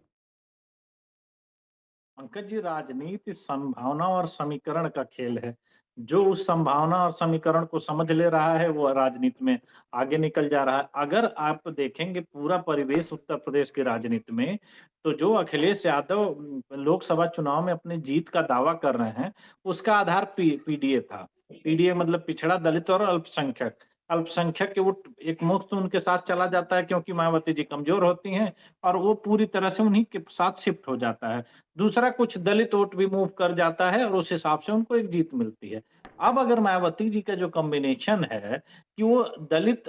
[SPEAKER 3] पंकज जी, राजनीति संभावना और समीकरण का खेल है। जो उस संभावना और समीकरण को समझ ले रहा है वो राजनीति में आगे निकल जा रहा है। अगर आप देखेंगे पूरा परिवेश उत्तर प्रदेश की राजनीति में, तो जो अखिलेश यादव लोकसभा चुनाव में अपनी जीत का दावा कर रहे हैं, उसका आधार पीडीए था। पीडीए मतलब पिछड़ा, दलित और अल्पसंख्यक। अल्पसंख्यक के वोट एक मुक्त उनके साथ चला जाता है क्योंकि मायावती जी कमजोर होती हैं और वो पूरी तरह से उन्हीं के साथ शिफ्ट हो जाता है। दूसरा, कुछ दलित वोट भी मूव कर जाता है और उस हिसाब से उनको एक जीत मिलती है। अब अगर मायावती जी का जो कॉम्बिनेशन है कि वो दलित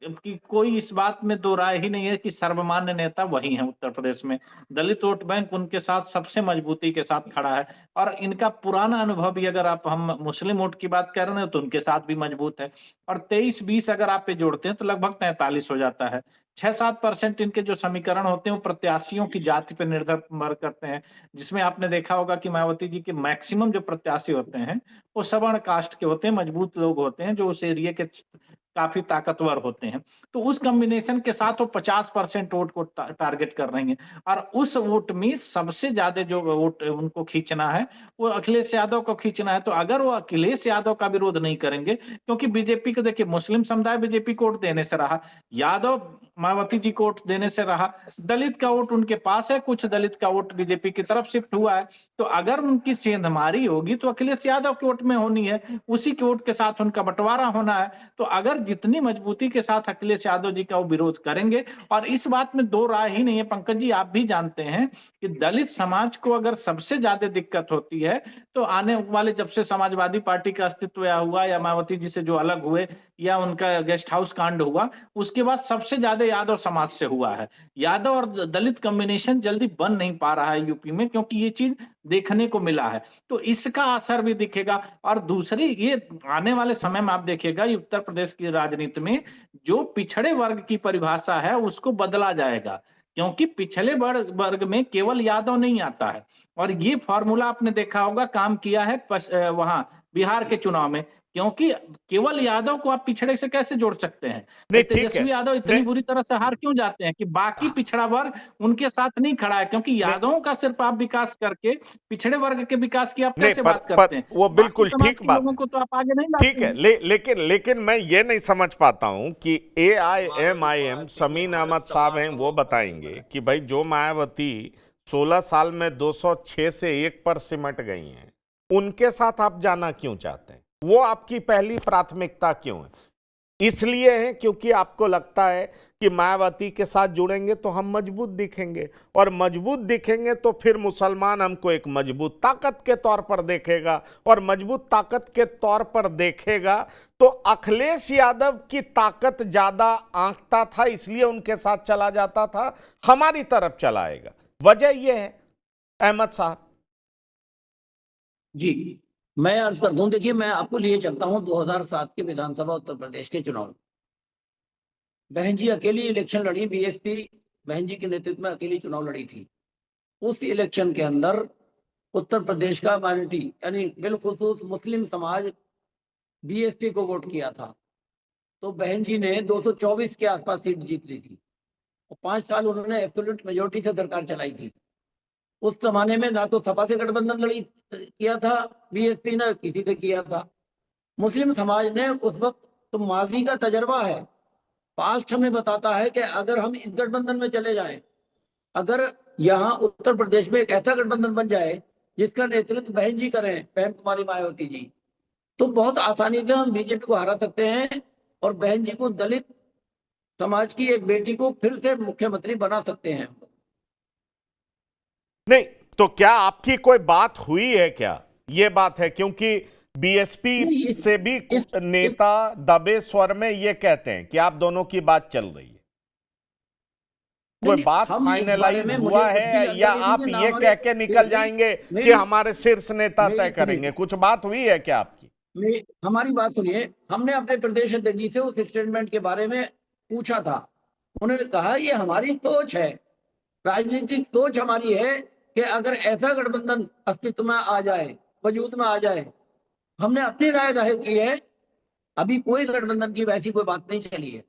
[SPEAKER 3] की, कोई इस बात में दो राय ही नहीं है कि सर्वमान्य नेता वही है उत्तर प्रदेश में। दलित वोट बैंक उनके साथ सबसे मजबूती के साथ खड़ा है और इनका पुराना अनुभव भी, अगर आप हम मुस्लिम वोट की बात कर रहे हैं तो उनके साथ भी मजबूत है। और 23-20 अगर आप पे जोड़ते हैं तो लगभग 43 हो जाता है। 6-7% इनके जो समीकरण होते हैं वो प्रत्याशियों की जाति पर निर्भर करते हैं, जिसमें आपने देखा होगा कि मायावती जी के मैक्सिमम जो प्रत्याशी होते हैं वो सवर्ण कास्ट के होते हैं, मजबूत लोग होते हैं जो उस एरिया के काफी ताकतवर होते हैं। तो उस कॉम्बिनेशन के साथ वो 50% वोट को टारगेट कर रही हैं और उस वोट में सबसे ज्यादा जो वोट उनको खींचना है वो अखिलेश यादव को खींचना है। तो अगर वो अखिलेश यादव का विरोध नहीं करेंगे, क्योंकि बीजेपी को देखिए, मुस्लिम समुदाय बीजेपी को वोट देने से रहा, यादव मायावती जी को वोट देने से रहा, दलित का वोट उनके पास है, कुछ दलित का वोट बीजेपी की तरफ शिफ्ट हुआ है। तो अगर उनकी सेंधमारी होगी तो अखिलेश यादव के वोट में होनी है, उसी के वोट के साथ उनका बंटवारा होना है। तो अगर जितनी मजबूती के साथ अखिलेश यादव जी का वो विरोध करेंगे, और इस बात में दो राय ही नहीं है पंकज जी, आप भी जानते हैं कि दलित समाज को अगर सबसे ज्यादा दिक्कत होती है तो आने वाले, जब से समाजवादी पार्टी का अस्तित्व हुआ या मायावती जी से जो अलग हुए या उनका गेस्ट हाउस कांड हुआ, उसके बाद सबसे ज्यादा यादव समाज से हुआ है। यादव और दलित कॉम्बिनेशन जल्दी बन नहीं पा रहा है यूपी में, क्योंकि ये चीज देखने को मिला है। तो इसका असर भी दिखेगा। और दूसरी, ये आने वाले समय में आप देखिएगा उत्तर प्रदेश की राजनीति में जो पिछड़े वर्ग की परिभाषा है उसको बदला जाएगा, क्योंकि पिछले वर्ग में केवल यादव नहीं आता है। और ये फॉर्मूला आपने देखा होगा काम किया है वहां बिहार के चुनाव में, क्योंकि केवल यादव को आप पिछड़े से कैसे जोड़ सकते हैं?
[SPEAKER 1] नहीं, ठीक है।
[SPEAKER 3] तेजस्वी यादव इतनी
[SPEAKER 1] नहीं,
[SPEAKER 3] बुरी तरह से हार क्यों जाते हैं कि बाकी पिछड़ा वर्ग उनके साथ नहीं खड़ा है? क्योंकि यादवों का सिर्फ आप विकास करके पिछड़े वर्ग के विकास की आप
[SPEAKER 1] नहीं,
[SPEAKER 3] कैसे बात करते हैं?
[SPEAKER 1] वो
[SPEAKER 3] बाकी
[SPEAKER 1] बिल्कुल
[SPEAKER 3] समाज
[SPEAKER 1] ठीक
[SPEAKER 3] के
[SPEAKER 1] बात
[SPEAKER 3] लोगों
[SPEAKER 1] है।
[SPEAKER 3] को तो आप आगे नहीं
[SPEAKER 1] ठीक
[SPEAKER 3] लाते
[SPEAKER 1] है,
[SPEAKER 3] हैं।
[SPEAKER 1] लेकिन मैं ये नहीं समझ पाता हूं कि AIMIM समीन अहमद साहब हैं, वो बताएंगे कि भाई जो मायावती 16 साल में 206 से 1 पर सिमट गई हैं, उनके साथ आप जाना क्यों चाहते हैं? वो आपकी पहली प्राथमिकता क्यों है? इसलिए है क्योंकि आपको लगता है कि मायावती के साथ जुड़ेंगे तो हम मजबूत दिखेंगे, और मजबूत दिखेंगे तो फिर मुसलमान हमको एक मजबूत ताकत के तौर पर देखेगा, और मजबूत ताकत के तौर पर देखेगा तो अखिलेश यादव की ताकत ज्यादा आंकता था, इसलिए उनके साथ चला जाता था, हमारी तरफ चला आएगा। वजह यह है अहमद साहब।
[SPEAKER 2] जी, मैं अर्ज कर दूं, देखिए मैं आपको लिए चलता हूं 2007 के विधानसभा उत्तर प्रदेश के चुनाव। बहन जी अकेली इलेक्शन लड़ी, बीएसपी बहन जी के नेतृत्व में अकेली चुनाव लड़ी थी। उस इलेक्शन के अंदर उत्तर प्रदेश का माइनॉरिटी यानी बिलखुसूस मुस्लिम समाज बीएसपी को वोट किया था। तो बहन जी ने 224 के आसपास सीट जीत ली थी और 5 साल उन्होंने एब्सोल्यूट मेजोरिटी से सरकार चलाई थी। उस जमाने में ना तो सपा से गठबंधन लड़ी किया था बीएसपी, ने किसी से किया था। मुस्लिम समाज ने उस वक्त, तो माजी का तजर्बा है, पास्ट हमें बताता है कि अगर हम इस गठबंधन में चले जाएं, अगर यहाँ उत्तर प्रदेश में एक ऐसा गठबंधन बन जाए जिसका नेतृत्व बहन जी करें, बहन कुमारी मायावती जी, तो बहुत आसानी से हम बीजेपी को हरा सकते हैं और बहन जी को, दलित समाज की एक बेटी को फिर से मुख्यमंत्री बना सकते हैं।
[SPEAKER 1] नहीं तो क्या आपकी कोई बात हुई है क्या? ये बात है, क्योंकि बीएसपी से भी नेता दबे स्वर में ये कहते हैं कि आप दोनों की बात चल रही है। कोई बात फाइनलाइज हुआ है या आप ये कह के निकल जाएंगे कि हमारे शीर्ष नेता तय करेंगे? कुछ बात हुई है क्या आपकी?
[SPEAKER 2] हमारी बात सुनिए, हमने अपने प्रदेश अध्यक्ष जी से उस स्टेटमेंट के बारे में पूछा था। उन्होंने कहा ये हमारी सोच है, राजनीतिक सोच हमारी है कि अगर ऐसा गठबंधन अस्तित्व में आ जाए, वजूद में आ जाए, हमने अपनी राय जाहिर की है। अभी कोई गठबंधन की वैसी कोई बात नहीं चली है।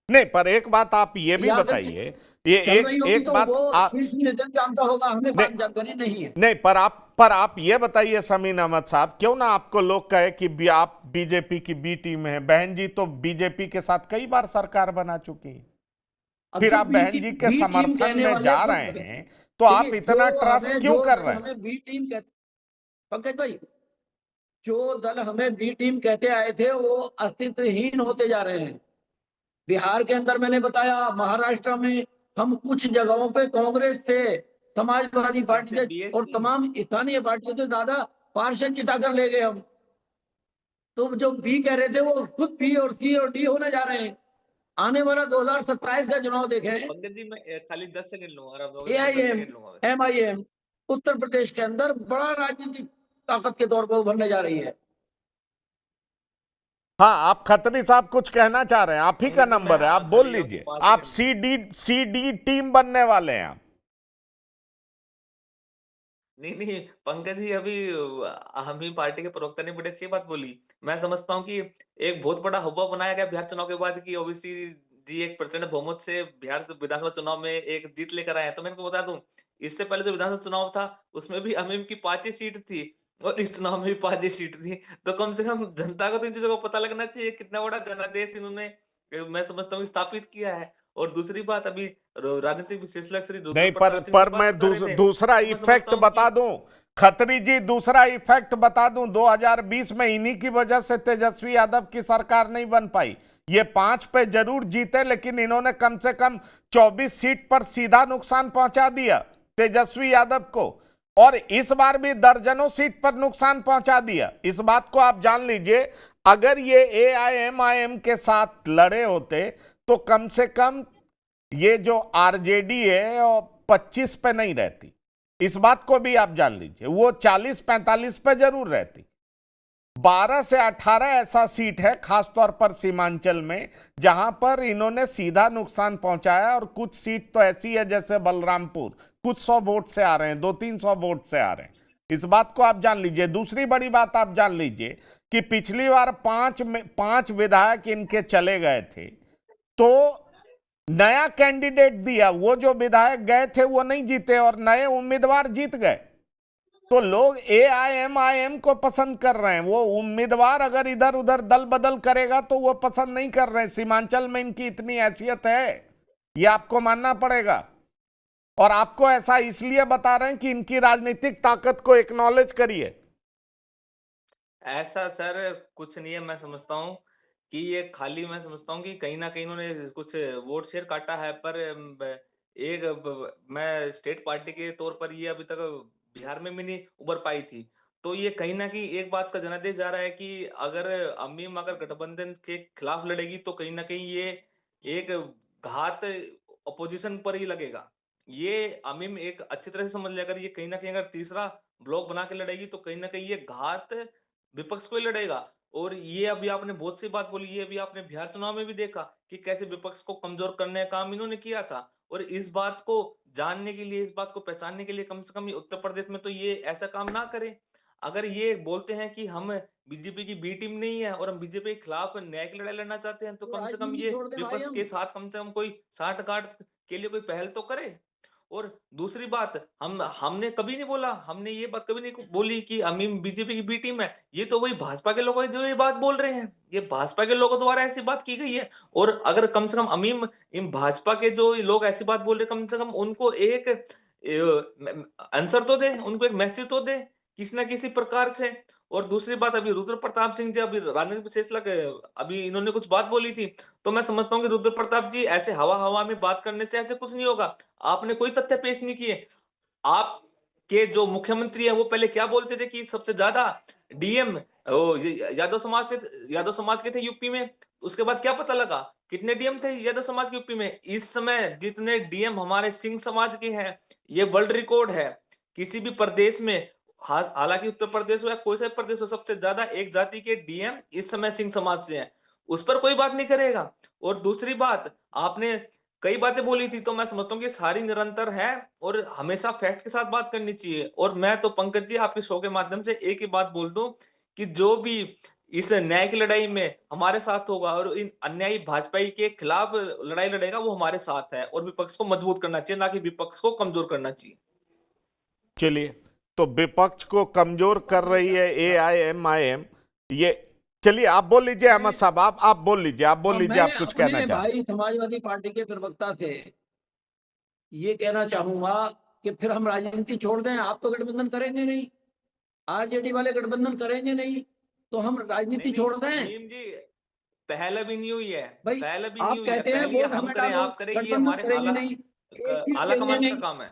[SPEAKER 1] नहीं, पर एक बात आप ये भी बताइए, ये एक
[SPEAKER 2] तो
[SPEAKER 1] बात आप
[SPEAKER 2] जानता होगा, हमें बात जानकारी नहीं है।
[SPEAKER 1] नहीं, पर आप ये बताइए समीन अहमद साहब, क्यों ना आपको लोग कहे कि आप बीजेपी की बी टीम है? बहन जी तो बीजेपी के साथ कई बार सरकार बना चुकी है, फिर आप बहन जी के समर्थन में जा रहे हैं, तो आप इतना ट्रस्ट क्यों कर रहे हैं?
[SPEAKER 2] हमें बी टीम कहते, पंकज भाई, जो दल हमें बी टीम कहते आए थे वो अस्तित्वहीन होते जा रहे हैं। बिहार के अंदर मैंने बताया, महाराष्ट्र में हम कुछ जगहों पे कांग्रेस थे, समाजवादी पार्टी से और तमाम स्थानीय पार्टियों से ज्यादा पार्षद जिताकर ले गए हम। तो जो बी कह रहे थे वो खुद बी और सी और डी होने जा रहे हैं। आने वाला 2027 का चुनाव देखें,
[SPEAKER 4] पंकज जी मैं खाली 10 सेकंड लूंगा और आप लोग 10
[SPEAKER 2] AIM,
[SPEAKER 4] सेकंड लूंगा बस।
[SPEAKER 2] MIM उत्तर प्रदेश के अंदर बड़ा राजनीतिक ताकत के तौर पर उभरने जा रही है।
[SPEAKER 1] हाँ, आप खत्री साहब कुछ कहना चाह रहे हैं, आप ही का नंबर है, आप बोल लीजिए। आप सी डी टीम बनने वाले हैं आप?
[SPEAKER 4] नहीं नहीं पंकज जी, अभी हम ही पार्टी के प्रवक्ता ने बड़ी अच्छी बात बोली। मैं समझता हूँ कि एक बहुत बड़ा हुआ बनाया गया बिहार चुनाव के बाद कि ओबीसी जी एक प्रचंड बहुमत से बिहार विधानसभा चुनाव में एक जीत लेकर आए हैं। तो मैं इनको बता दूं, इससे पहले जो विधानसभा चुनाव था उसमें भी अमीम की 5 ही सीट थी और इस चुनाव में भी 5 ही सीट थी। तो कम से कम जनता को तो इन चीजों का पता लगना चाहिए कितना बड़ा जनादेश इन्होंने मैं समझता हूँ स्थापित किया है। और दूसरी बात, अभी राजनीतिक विश्लेषक श्री रुद्र
[SPEAKER 1] नहीं,
[SPEAKER 4] प्रताप सिंह जी
[SPEAKER 1] पर मैं
[SPEAKER 4] बात कर रहे थे,
[SPEAKER 1] दूसरा
[SPEAKER 4] तो मैं
[SPEAKER 1] इफेक्ट
[SPEAKER 4] समझता हूँ
[SPEAKER 1] बता
[SPEAKER 4] कि
[SPEAKER 1] दूं खत्री जी, दूसरा इफेक्ट बता दूं, 2020 में इन्हीं की वजह से तेजस्वी यादव की सरकार नहीं बन पाई। ये 5 पे जरूर जीते, लेकिन इन्होंने कम से कम 24 सीट पर सीधा नुकसान पहुंचा दिया तेजस्वी यादव को, और इस बार भी दर्जनों सीट पर नुकसान पहुंचा दिया। इस बात को आप जान लीजिए। अगर ये एआईएमआईएम के साथ लड़े होते तो कम से कम ये जो आरजेडी है और 25 पे नहीं रहती। इस बात को भी आप जान लीजिए, वो 40-45 पे जरूर रहती। 12 से 18 ऐसा सीट है खासतौर पर सीमांचल में जहां पर इन्होंने सीधा नुकसान पहुंचाया, और कुछ सीट तो ऐसी है जैसे बलरामपुर, कुछ 100 वोट से आ रहे हैं, 200-300 वोट से आ रहे हैं। इस बात को आप जान लीजिए। दूसरी बड़ी बात आप जान लीजिए कि पिछली बार 5 विधायक इनके चले गए थे, तो नया कैंडिडेट दिया, वो जो विधायक गए थे वो नहीं जीते और नए उम्मीदवार जीत गए। तो लोग एआईएमआईएम को पसंद कर रहे हैं। वो उम्मीदवार अगर इधर उधर दल बदल करेगा तो वो पसंद नहीं कर रहे हैं। सीमांचल में इनकी इतनी हैसियत है, ये आपको मानना पड़ेगा। और आपको ऐसा इसलिए बता रहे हैं कि इनकी राजनीतिक ताकत को एक्नॉलेज करिए।
[SPEAKER 4] ऐसा सर कुछ नहीं है। मैं समझता हूँ कि ये खाली, मैं समझता हूँ कि कहीं ना कहीं इन्होंने कुछ वोट शेयर काटा है, पर मैं स्टेट पार्टी के तौर पर ये अभी तक बिहार में भी नहीं उभर पाई थी। तो ये कहीं ना कहीं एक बात का जनादेश जा रहा है कि अगर अमीम अगर गठबंधन के खिलाफ लड़ेगी तो कहीं ना कहीं ये एक घात अपोजिशन पर ही लगेगा। ये अमीम एक अच्छी तरह से समझ ले, अगर ये कहीं ना कहीं अगर तीसरा ब्लॉक बना के लड़ेगी तो कहीं ना कहीं ये घात विपक्ष को ही लड़ेगा। और ये अभी आपने बहुत सी बात बोली, ये अभी आपने बिहार चुनाव में भी देखा कि कैसे विपक्ष को कमजोर करने का काम इन्होंने किया था। और इस बात को जानने के लिए, इस बात को पहचानने के लिए कम से कम ये उत्तर प्रदेश में तो ये ऐसा काम ना करे। अगर ये बोलते हैं कि हम बीजेपी की बी टीम नहीं है और हम बीजेपी के खिलाफ न्यायिक लड़ाई लड़ना चाहते हैं, तो
[SPEAKER 2] तो
[SPEAKER 4] कम से कम
[SPEAKER 2] राजनीति
[SPEAKER 4] ये
[SPEAKER 2] छोड़ दें भाई
[SPEAKER 4] विपक्ष
[SPEAKER 2] हम।
[SPEAKER 4] के साथ कम से कम कोई साठ गांठ के लिए कोई पहल तो करे। और दूसरी बात, हमने कभी नहीं बोला, हमने ये बात कभी नहीं बोली कि अमीम बीजेपी की बी टीम है। ये तो वही भाजपा के लोग हैं जो ये बात बोल रहे हैं, ये भाजपा के लोगों द्वारा ऐसी बात की गई है। और अगर कम से कम अमीम इन भाजपा के जो लोग ऐसी बात बोल रहे हैं, कम से कम उनको एक आंसर तो दे, उनको एक मैसेज तो दे किसी ना किसी प्रकार से। और दूसरी बात, अभी रुद्र प्रताप सिंह जी अभी राजनीतिक विश्लेषक अभी इन्होंने कुछ बात बोली थी, तो मैं समझता हूँ कि रुद्र प्रताप जी ऐसे हवा हवा में बात करने से ऐसे कुछ नहीं होगा। आपने कोई तथ्य पेश नहीं किए। आप के जो मुख्यमंत्री है वो पहले क्या बोलते थे कि सबसे ज्यादा डीएम यादव समाज के थे यूपी में। उसके बाद क्या पता लगा कितने डीएम थे यादव समाज के यूपी में। इस समय जितने डीएम हमारे सिंह समाज के हैं, ये वर्ल्ड रिकॉर्ड है किसी भी प्रदेश में। हालांकि उत्तर प्रदेश हो या कोई सा प्रदेश हो, सबसे ज्यादा एक जाति के डीएम इस समय सिंह समाज से हैं। उस पर कोई बात नहीं करेगा। और दूसरी बात, आपने कई बातें बोली थी, तो मैं समझता हूँ कि सारी निरंतर है और हमेशा फैक्ट के साथ बात करनी चाहिए। और मैं तो पंकज जी आपके शो के माध्यम से एक ही बात बोल दूं कि जो भी इस न्याय की लड़ाई में हमारे साथ होगा और इन अन्यायी भाजपाई के खिलाफ लड़ाई लड़ेगा, वो हमारे साथ है। और विपक्ष को मजबूत करना चाहिए, ना कि विपक्ष को कमजोर करना चाहिए।
[SPEAKER 1] चलिए, तो विपक्ष को कमजोर कर रही है एआईएमआईएम, ये चलिए आप बोल लीजिए अहमद साहब, आप बोल लीजिए, आप बोल लीजिए,
[SPEAKER 2] मैं
[SPEAKER 1] आप कुछ कहना
[SPEAKER 2] अपने
[SPEAKER 1] चाहते
[SPEAKER 2] भाई समाजवादी पार्टी के प्रवक्ता से ये कहना चाहूंगा कि फिर हम राजनीति छोड़ दें। आप तो गठबंधन करेंगे नहीं, आरजेडी वाले गठबंधन करेंगे नहीं, तो हम राजनीति
[SPEAKER 4] नहीं
[SPEAKER 2] छोड़ दें।
[SPEAKER 4] समीम जी, पहले भी नहीं हुई है,
[SPEAKER 2] भाई
[SPEAKER 4] पहले भी नहीं
[SPEAKER 2] आप
[SPEAKER 4] हुई है।
[SPEAKER 2] कहते हैं
[SPEAKER 4] पहले ये
[SPEAKER 2] वोट
[SPEAKER 4] हम
[SPEAKER 2] हमें
[SPEAKER 4] करें
[SPEAKER 2] डालो,
[SPEAKER 4] आप करें, ये
[SPEAKER 2] गठबंधन
[SPEAKER 4] हमारे
[SPEAKER 2] करेंगे
[SPEAKER 4] आला
[SPEAKER 2] नहीं, एक सीट
[SPEAKER 4] आला
[SPEAKER 2] देंगे
[SPEAKER 4] कमान का
[SPEAKER 2] नहीं।
[SPEAKER 4] काम है।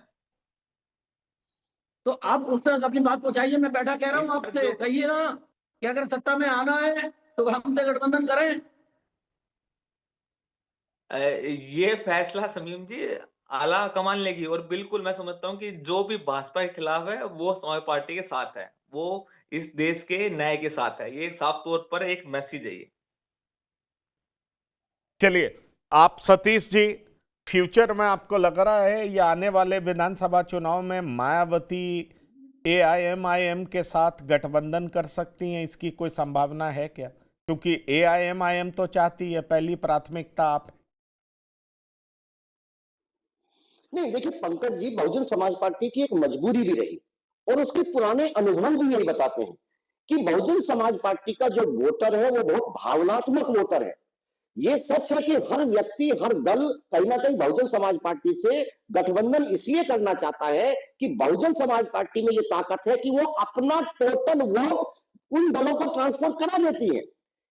[SPEAKER 2] तो आप उस तक अपनी बात पहुंचाइए। मैं बैठा कह रहा
[SPEAKER 4] इस
[SPEAKER 2] हूँ
[SPEAKER 4] पर
[SPEAKER 2] आपसे,
[SPEAKER 4] जो
[SPEAKER 2] कहिए ना कि अगर सत्ता में आना है तो हमसे गठबंधन करें।
[SPEAKER 4] ये फैसला समीम जी आला कमान लेगी। और बिल्कुल मैं समझता हूँ कि जो भी भाजपा के खिलाफ है वो समाज पार्टी के साथ है, वो इस देश के न्याय के साथ है। ये साफ तौर पर एक मैसेज है ये।
[SPEAKER 1] चलिए, आप सतीश जी, फ्यूचर में आपको लग रहा है या आने वाले विधानसभा चुनाव में मायावती एआईएमआईएम के साथ गठबंधन कर सकती हैं, इसकी कोई संभावना है क्या? क्योंकि एआईएमआईएम तो चाहती है, पहली प्राथमिकता आप है।
[SPEAKER 5] नहीं देखिए पंकज जी, बहुजन समाज पार्टी की एक मजबूरी भी रही और उसके पुराने अनुभव भी यही बताते हैं कि बहुजन समाज पार्टी का जो वोटर है वो बहुत भावनात्मक वोटर है। ये सच है कि हर व्यक्ति, हर दल कहीं ना कहीं बहुजन समाज पार्टी से गठबंधन इसलिए करना चाहता है कि बहुजन समाज पार्टी में ये ताकत है कि वो अपना टोटल वोट उन दलों को ट्रांसफर करा देती है।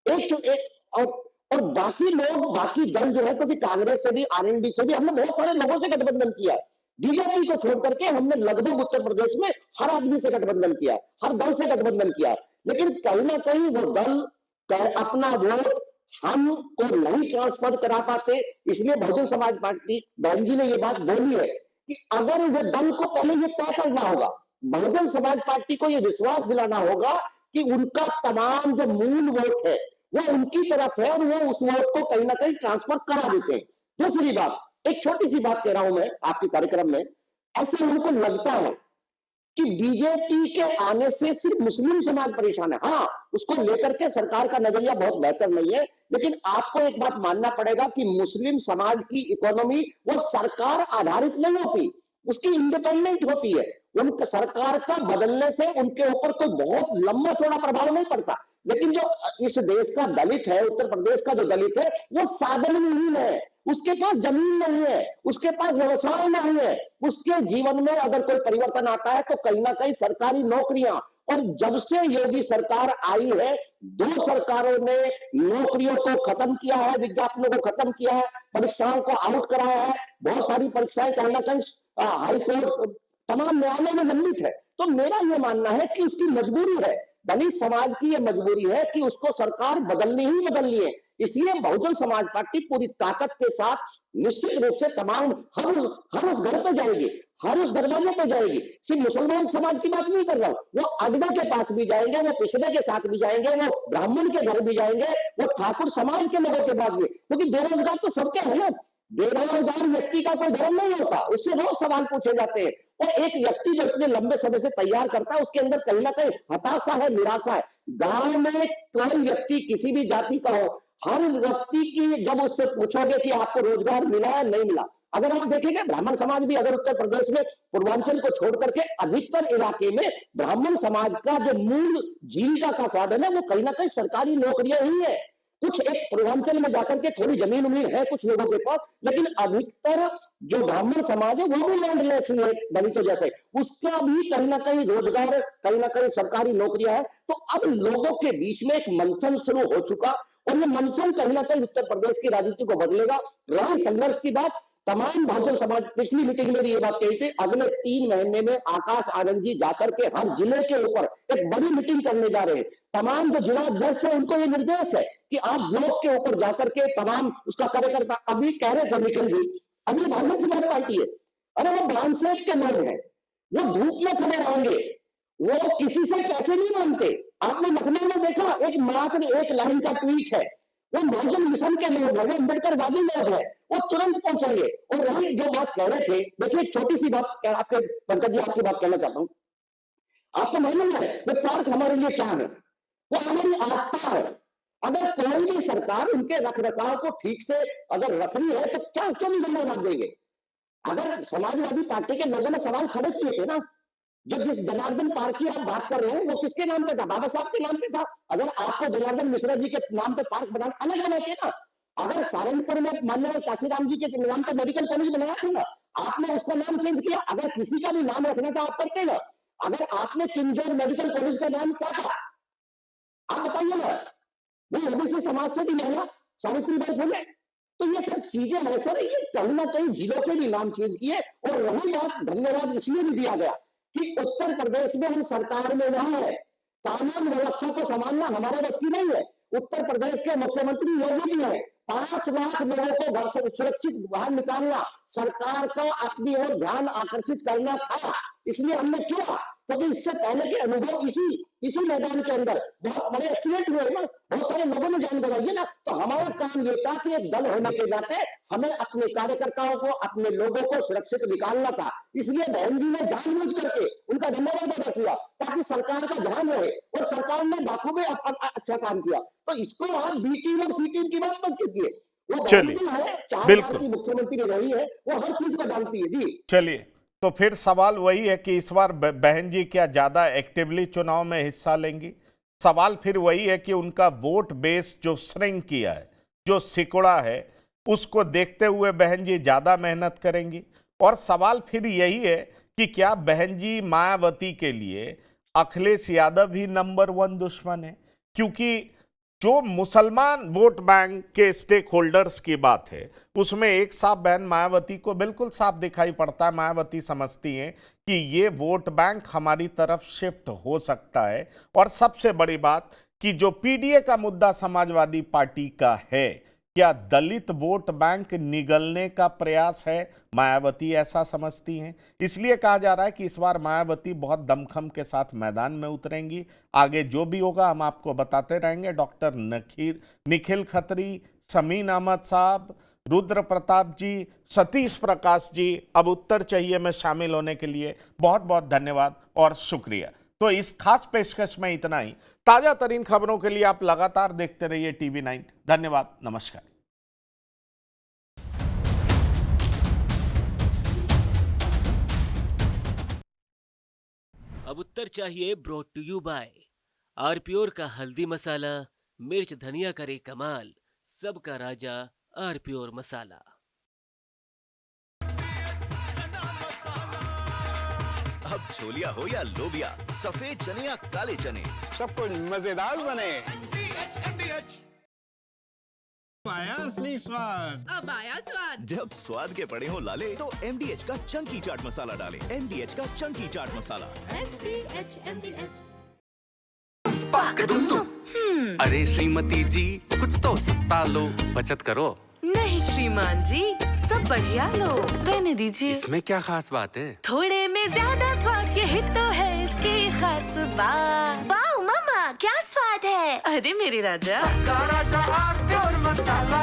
[SPEAKER 5] एक और बाकी लोग, बाकी दल जो है, क्योंकि कांग्रेस से भी, आरएनडी से भी हमने बहुत सारे लोगों से गठबंधन किया। बीजेपी को छोड़ करके हमने लगभग उत्तर प्रदेश में हर आदमी से गठबंधन किया, हर दल से गठबंधन किया, लेकिन कहीं ना कहीं वो दल अपना वोट हमको नहीं ट्रांसफर करा पाते। इसलिए बहुजन समाज पार्टी, बहन जी ने ये बात बोली है कि अगर वो दल को पहले ये तय करना होगा, बहुजन समाज पार्टी को ये विश्वास दिलाना होगा कि उनका तमाम जो मूल वोट है वो उनकी तरफ है और वो उस वोट को कहीं ना कहीं ट्रांसफर करा देते हैं। दूसरी बात, एक छोटी सी बात कह रहा हूं मैं आपके कार्यक्रम में, ऐसे उनको लगता है कि बीजेपी के आने से सिर्फ मुस्लिम समाज परेशान है। हाँ, उसको लेकर के सरकार का नजरिया बहुत बेहतर नहीं है, लेकिन आपको एक बात मानना पड़ेगा कि मुस्लिम समाज की इकोनॉमी वो सरकार आधारित नहीं होती, उसकी इंडिपेंडेंट होती है। उनका सरकार का बदलने से उनके ऊपर कोई बहुत लंबा चौड़ा प्रभाव नहीं पड़ता। लेकिन जो इस देश का दलित है, उत्तर प्रदेश का जो दलित है, वो साधनहीन है, उसके पास जमीन नहीं है, उसके पास व्यवसाय नहीं है, उसके जीवन में अगर कोई परिवर्तन आता है तो कहीं ना कहीं सरकारी नौकरियां। और जब से योगी सरकार आई है, दो सरकारों ने नौकरियों को खत्म किया है, विज्ञापनों को खत्म किया है, परीक्षाओं को आउट कराया है। बहुत सारी परीक्षाएं कहीं ना कहीं हाईकोर्ट, तमाम न्यायालय में लंबित है। तो मेरा यह मानना है कि उसकी मजबूरी है, दलित समाज की यह मजबूरी है कि उसको सरकार बदलनी ही बदलनी है। इसलिए बहुजन समाज पार्टी पूरी ताकत के साथ निश्चित रूप से तमाम हर उस घर पे जाएगी, हर उस दरवाजे पे जाएगी। सिर्फ मुसलमान समाज की बात नहीं कर रहा हूं, वो अगड़ा के पास भी जाएंगे, वो पिछड़े के साथ भी जाएंगे, वो ब्राह्मण के घर भी जाएंगे, वो ठाकुर समाज के लोगों के पास भी, क्योंकि बेरोजगार तो सबके है ना। बेरोजगार व्यक्ति का कोई धर्म नहीं होता, उससे रोज सवाल पूछे जाते हैं। और एक व्यक्ति जो इतने लंबे समय से तैयार करता है, उसके अंदर कहीं ना कहीं हताशा है, निराशा है। गांव में कोई व्यक्ति किसी भी जाति का हो, हर व्यक्ति की जब उससे पूछोगे कि आपको रोजगार मिला है नहीं मिला, अगर आप देखेंगे ब्राह्मण समाज भी अगर उत्तर प्रदेश में पूर्वांचल को छोड़ करके अधिकतर इलाके में ब्राह्मण समाज का जो मूल जीविका का साधन है वो कहीं ना कहीं सरकारी नौकरियां ही है। कुछ एक पूर्वांचल में जाकर के थोड़ी जमीन उमीन है कुछ लोगों के पास, लेकिन अधिकतर जो ब्राह्मण समाज है वो भी लैंडलेस है दलितों जैसे, उसका भी कहीं ना कहीं रोजगार, कहीं ना कहीं सरकारी नौकरियां है। तो अब लोगों के बीच में एक मंथन शुरू हो चुका और ये मंथन कहीं ना कहीं उत्तर प्रदेश की राजनीति को बदलेगा। रही संघर्ष की बात, तमाम बहुजन समाज पिछली मीटिंग में भी ये बात कही थी, अगले 3 महीने में आकाश आनंद जी जाकर के हर जिले के ऊपर एक बड़ी मीटिंग करने जा रहे हैं। तमाम जो जिला अध्यक्ष है उनको ये निर्देश है कि आप ब्लॉक के ऊपर जाकर के तमाम उसका कार्यकर्ता, अभी कह रहे थे निखिल जी, अभी बहुजन समाज पार्टी है, अरे वो ब्राह्मण के लोग हैं, वो धूप में खड़े रहेंगे, वो किसी से पैसे नहीं मांगते। आपने लखनऊ में देखा, एक मात्र एक लाइन का ट्वीट है, वो बहुजन मिशन के लोग हैं, अम्बेडकर वादी लोग हैं, वो तुरंत पहुंचेंगे। और वही जो बात कह रहे थे, देखिए छोटी सी बात आपके पंकज जी, आपकी बात कहना चाहता हूं। आपको मालूम है वो पार्क हमारे लिए क्या है? वो हमारी आस्था है। अगर कोई भी सरकार उनके रख रखाव को ठीक से अगर रख रही है तो क्या क्यों नहीं धन्यवाद देंगे? अगर समाजवादी पार्टी के लोगों ने सवाल खड़े किए थे ना, जो जिस जनार्दन पार्क की आप बात कर रहे हैं वो किसके नाम पे था? बाबा साहब के नाम पे था। अगर आपको जनार्दन मिश्रा जी के नाम पे पार्क बनाना, अलग बनाते ना। अगर सहारनपुर में माननीय काशीराम जी के नाम पे मेडिकल कॉलेज बनाया था ना, आपने उसका नाम चेंज किया। अगर किसी का भी नाम रखना था आप करते ना। अगर आपने किंजौर मेडिकल कॉलेज का नाम क्या था आप बताइए ना। वो ओबीसी समाज से भी महिला सावित्रीबाई फुले। तो ये सब चीजें है सर, ये कहीं ना कहीं जिलों के भी नाम चेंज किए। और रही बात, धन्यवाद इसलिए भी दिया गया कि उत्तर प्रदेश में हम सरकार में नहीं है, कानून व्यवस्था को संभालना हमारे बस की नहीं है। उत्तर प्रदेश के मुख्यमंत्री योगी जी है, 5 लाख लोगों को घर से सुरक्षित बाहर निकालना सरकार का अपनी ओर ध्यान आकर्षित करना था। इसलिए हमने किया क्योंकि इससे पहले के अनुभव इसी मैदान के अंदर बहुत बड़े एक्सीडेंट हुए ना, बहुत सारे लोगों ने जान गंवाई है ना। तो हमारा काम ये था कि एक दल होने के नाते हमें अपने कार्यकर्ताओं को, अपने लोगों को सुरक्षित निकालना था। इसलिए बहन जी ने जानबूझ करके उनका धन्यवाद अदा किया ताकि सरकार का ध्यान रहे, और सरकार ने बाखूबी अच्छा काम किया। तो इसको आप बी टीम और सी टीम की बात मत कीजिए। वो बहन
[SPEAKER 1] चलिए,
[SPEAKER 5] जी है, 4
[SPEAKER 1] बिल्कुल।
[SPEAKER 5] बार की मुख्यमंत्री रही है, वो हर चीज को जानती है जी।
[SPEAKER 1] चलिए, तो फिर सवाल वही है कि इस बार बहन जी क्या ज्यादा एक्टिवली चुनाव में हिस्सा लेंगी? सवाल फिर वही है कि उनका वोट बेस जो श्रिंक किया है, जो सिकुड़ा है, उसको देखते हुए बहन जी ज्यादा मेहनत करेंगी। और सवाल फिर यही है कि क्या बहन जी मायावती के लिए अखिलेश यादव ही नंबर 1 दुश्मन है? क्योंकि जो मुसलमान वोट बैंक के स्टेक होल्डर्स की बात है, उसमें एक साफ बहन मायावती को बिल्कुल साफ दिखाई पड़ता है। मायावती समझती हैं कि ये वोट बैंक हमारी तरफ शिफ्ट हो सकता है। और सबसे बड़ी बात कि जो पीडीए का मुद्दा समाजवादी पार्टी का है, क्या दलित वोट बैंक निगलने का प्रयास है? मायावती ऐसा समझती हैं। इसलिए कहा जा रहा है कि इस बार मायावती बहुत दमखम के साथ मैदान में उतरेंगी। आगे जो भी होगा हम आपको बताते रहेंगे। डॉक्टर निखिल खत्री, समीन अहमद साहब, रुद्र प्रताप जी, सतीश प्रकाश जी, अब उत्तर चाहिए में शामिल होने के लिए बहुत बहुत धन्यवाद और शुक्रिया। तो इस खास पेशकश में इतना ही। ताजा तरीन खबरों के लिए आप लगातार देखते रहिए TV9। धन्यवाद, नमस्कार।
[SPEAKER 6] अब उत्तर चाहिए ब्रॉट टू यू बाय आरपीओर का हल्दी मसाला, मिर्च धनिया करे कमाल, सबका राजा आरपीओर मसाला।
[SPEAKER 7] अब छोलिया हो या लोबिया, सफेद चने या काले चने,
[SPEAKER 8] सब कुछ मजेदार बने।
[SPEAKER 9] आया असली स्वाद।
[SPEAKER 10] अब आया स्वाद।
[SPEAKER 7] जब स्वाद के पड़े हो लाले तो MDH का चंकी चाट मसाला डालें। MDH का चंकी चाट मसाला।
[SPEAKER 10] MDH।
[SPEAKER 11] अरे श्रीमती जी, कुछ तो सस्ता लो, बचत करो।
[SPEAKER 10] नहीं श्रीमान जी, सब बढ़िया लो, रहने दीजिए।
[SPEAKER 11] इसमें क्या खास बात है?
[SPEAKER 10] थोड़े में ज्यादा स्वाद, यही तो है इसकी खास बात। वाओ मामा, क्या स्वाद है। अरे मेरे राजा,
[SPEAKER 11] सबका राजा आरपीओर मसाला।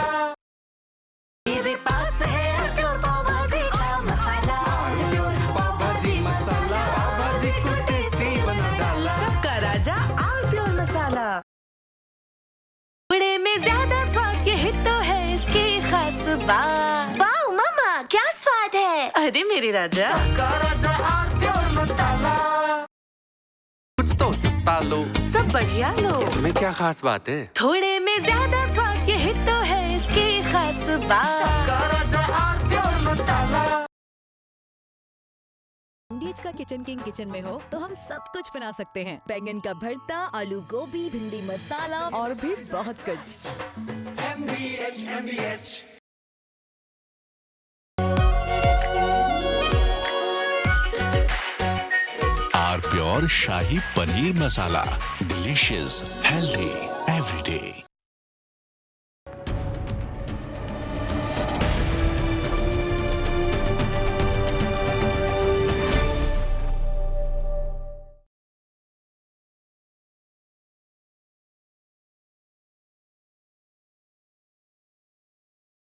[SPEAKER 10] मेरे पास है आरपीओर पाव भाजी का मसाला। आरपीओर
[SPEAKER 11] पाव भाजी मसाला, पाव भाजी को टेस्टी बना डाला।
[SPEAKER 10] सबका राजा आरपीओर मसाला। थोड़े में ज्यादा स्वाद, यही तो है इसकी खास बात। वाओ मामा, क्या स्वाद है। अरे मेरे राजा,
[SPEAKER 11] सबका राजा आरपीओर मसाला। कुछ तो सस्ता लो,
[SPEAKER 10] सब बढ़िया लो,
[SPEAKER 11] इसमें क्या खास बात है?
[SPEAKER 10] थोड़े में ज्यादा स्वाद, यही तो है इसकी खास बात।
[SPEAKER 11] सबका राजा आरपीओर मसाला।
[SPEAKER 12] MDH का किचन किंग किचन में हो तो हम सब कुछ बना सकते हैं। बैंगन का भरता, आलू गोभी, भिंडी मसाला और भी बहुत कुछ।
[SPEAKER 7] MDH।
[SPEAKER 13] आरपीओर शाही paneer masala, delicious, healthy everyday.